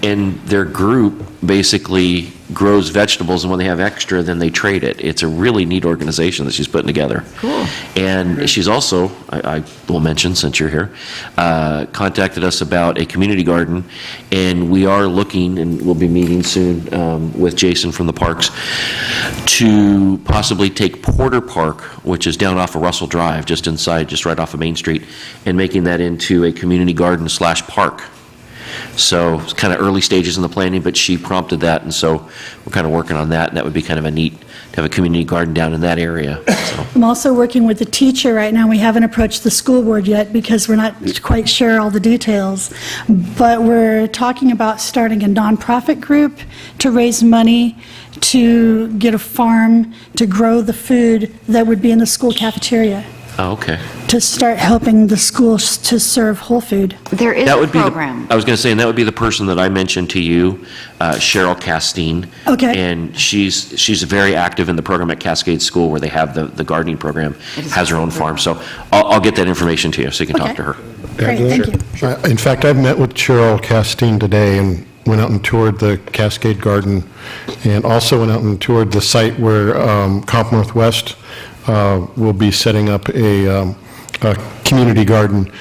and their group basically grows vegetables, and when they have extra, then they trade it. It's a really neat organization that she's putting together. Cool. And she's also, I will mention since you're here, contacted us about a community garden, and we are looking, and we'll be meeting soon with Jason from the parks, to possibly take Porter Park, which is down off of Russell Drive, just inside, just right off of Main Street, and making that into a community garden / park. So it's kind of early stages in the planning, but she prompted that, and so we're kind of working on that, and that would be kind of a neat to have a community garden down in that area. So. I'm also working with the teacher right now. We haven't approached the school board yet because we're not quite sure all the details, but we're talking about starting a nonprofit group to raise money to get a farm to grow the food that would be in the school cafeteria, Oh, okay. to start helping the schools to serve whole food. There is That a would be program. I was going to say, and that would be the person that I mentioned to you, Cheryl Castine. Okay. And she's very active in the program at Cascade School where they have the gardening program, has her own farm. So I'll get that information to you so you can talk to her. Great, thank you. In fact, I've met with Cheryl Castine today and went out and toured the Cascade Garden, and also went out and toured the site where Comp Northwest will be setting up a community garden.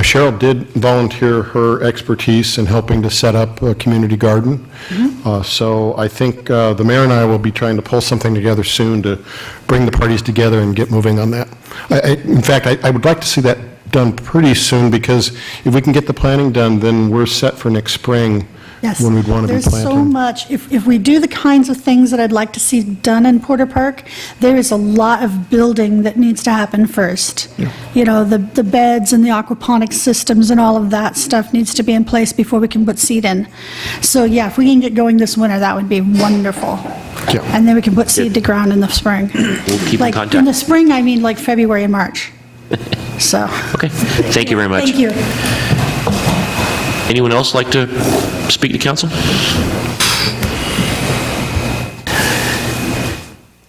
Cheryl did volunteer her expertise in helping to set up a community garden. So I think the mayor and I will be trying to pull something together soon to bring the parties together and get moving on that. In fact, I would like to see that done pretty soon, because if we can get the planning done, then we're set for next spring Yes. when we'd want to be There's so planting. much, if we do the kinds of things that I'd like to see done in Porter Park, there is a lot of building that needs to happen first. You know, the beds and the aquaponics systems and all of that stuff needs to be in place before we can put seed in. So, yeah, if we can get going this winter, that would be wonderful. Yeah. And then we can put seed to ground in the spring. We'll keep in Like, contact. in the spring, I mean like February and March. So. Okay, thank you very much. Thank you. Anyone else like to speak to council?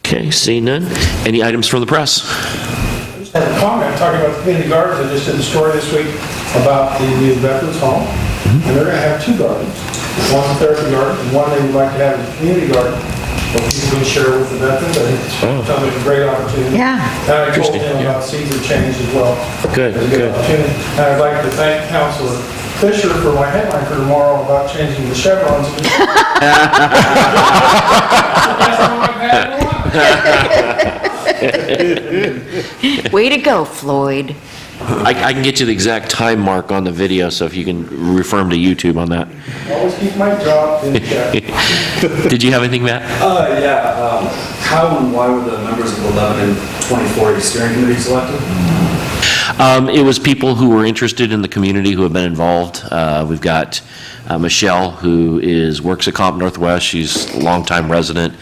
Okay, seeing none. Any items from the press? I just have a comment talking about the community gardens. I just did a story this week about the new Veterans Home. And they're going to have two gardens. One's a therapy garden, and one they would like to have as a community garden. Well, people can share with the veterans. I think it sounds like a great opportunity. Yeah. And I told him about seeds of change as well. Good, It's a good opportunity. And I'd like to thank Councilor Fisher for my headline for tomorrow about changing the chevrons. Way to go, Floyd. I can get you the exact time mark on the video, so if you can refer them to YouTube on that. Always keep my job in check. Did you have anything, Matt? How and why were the members of the Lebanon 2040 steering committee selected? It was people who were interested in the community who have been involved. We've got Michelle, who works at Comp Northwest. She's a longtime resident.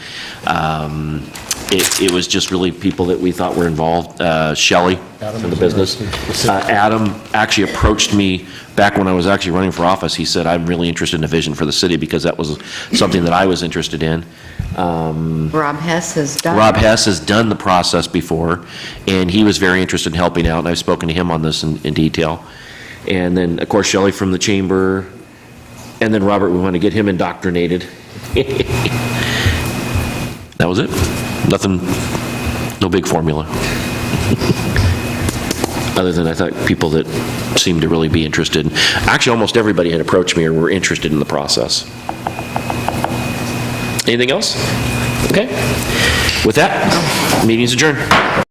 It was just really people that we thought were involved. Shelley from the business. Adam actually approached me back when I was actually running for office. He said, I'm really interested in a vision for the city because that was something that I was interested in. Rob Hess has done. Rob Hess has done the process before, and he was very interested in helping out, and I've spoken to him on this in detail. And then, of course, Shelley from the chamber, and then Robert, we want to get him indoctrinated. That was it. Nothing, no big formula. Other than I thought people that seemed to really be interested. Actually, almost everybody had approached me or were interested in the process. Anything else? Okay. With that, meeting's adjourned.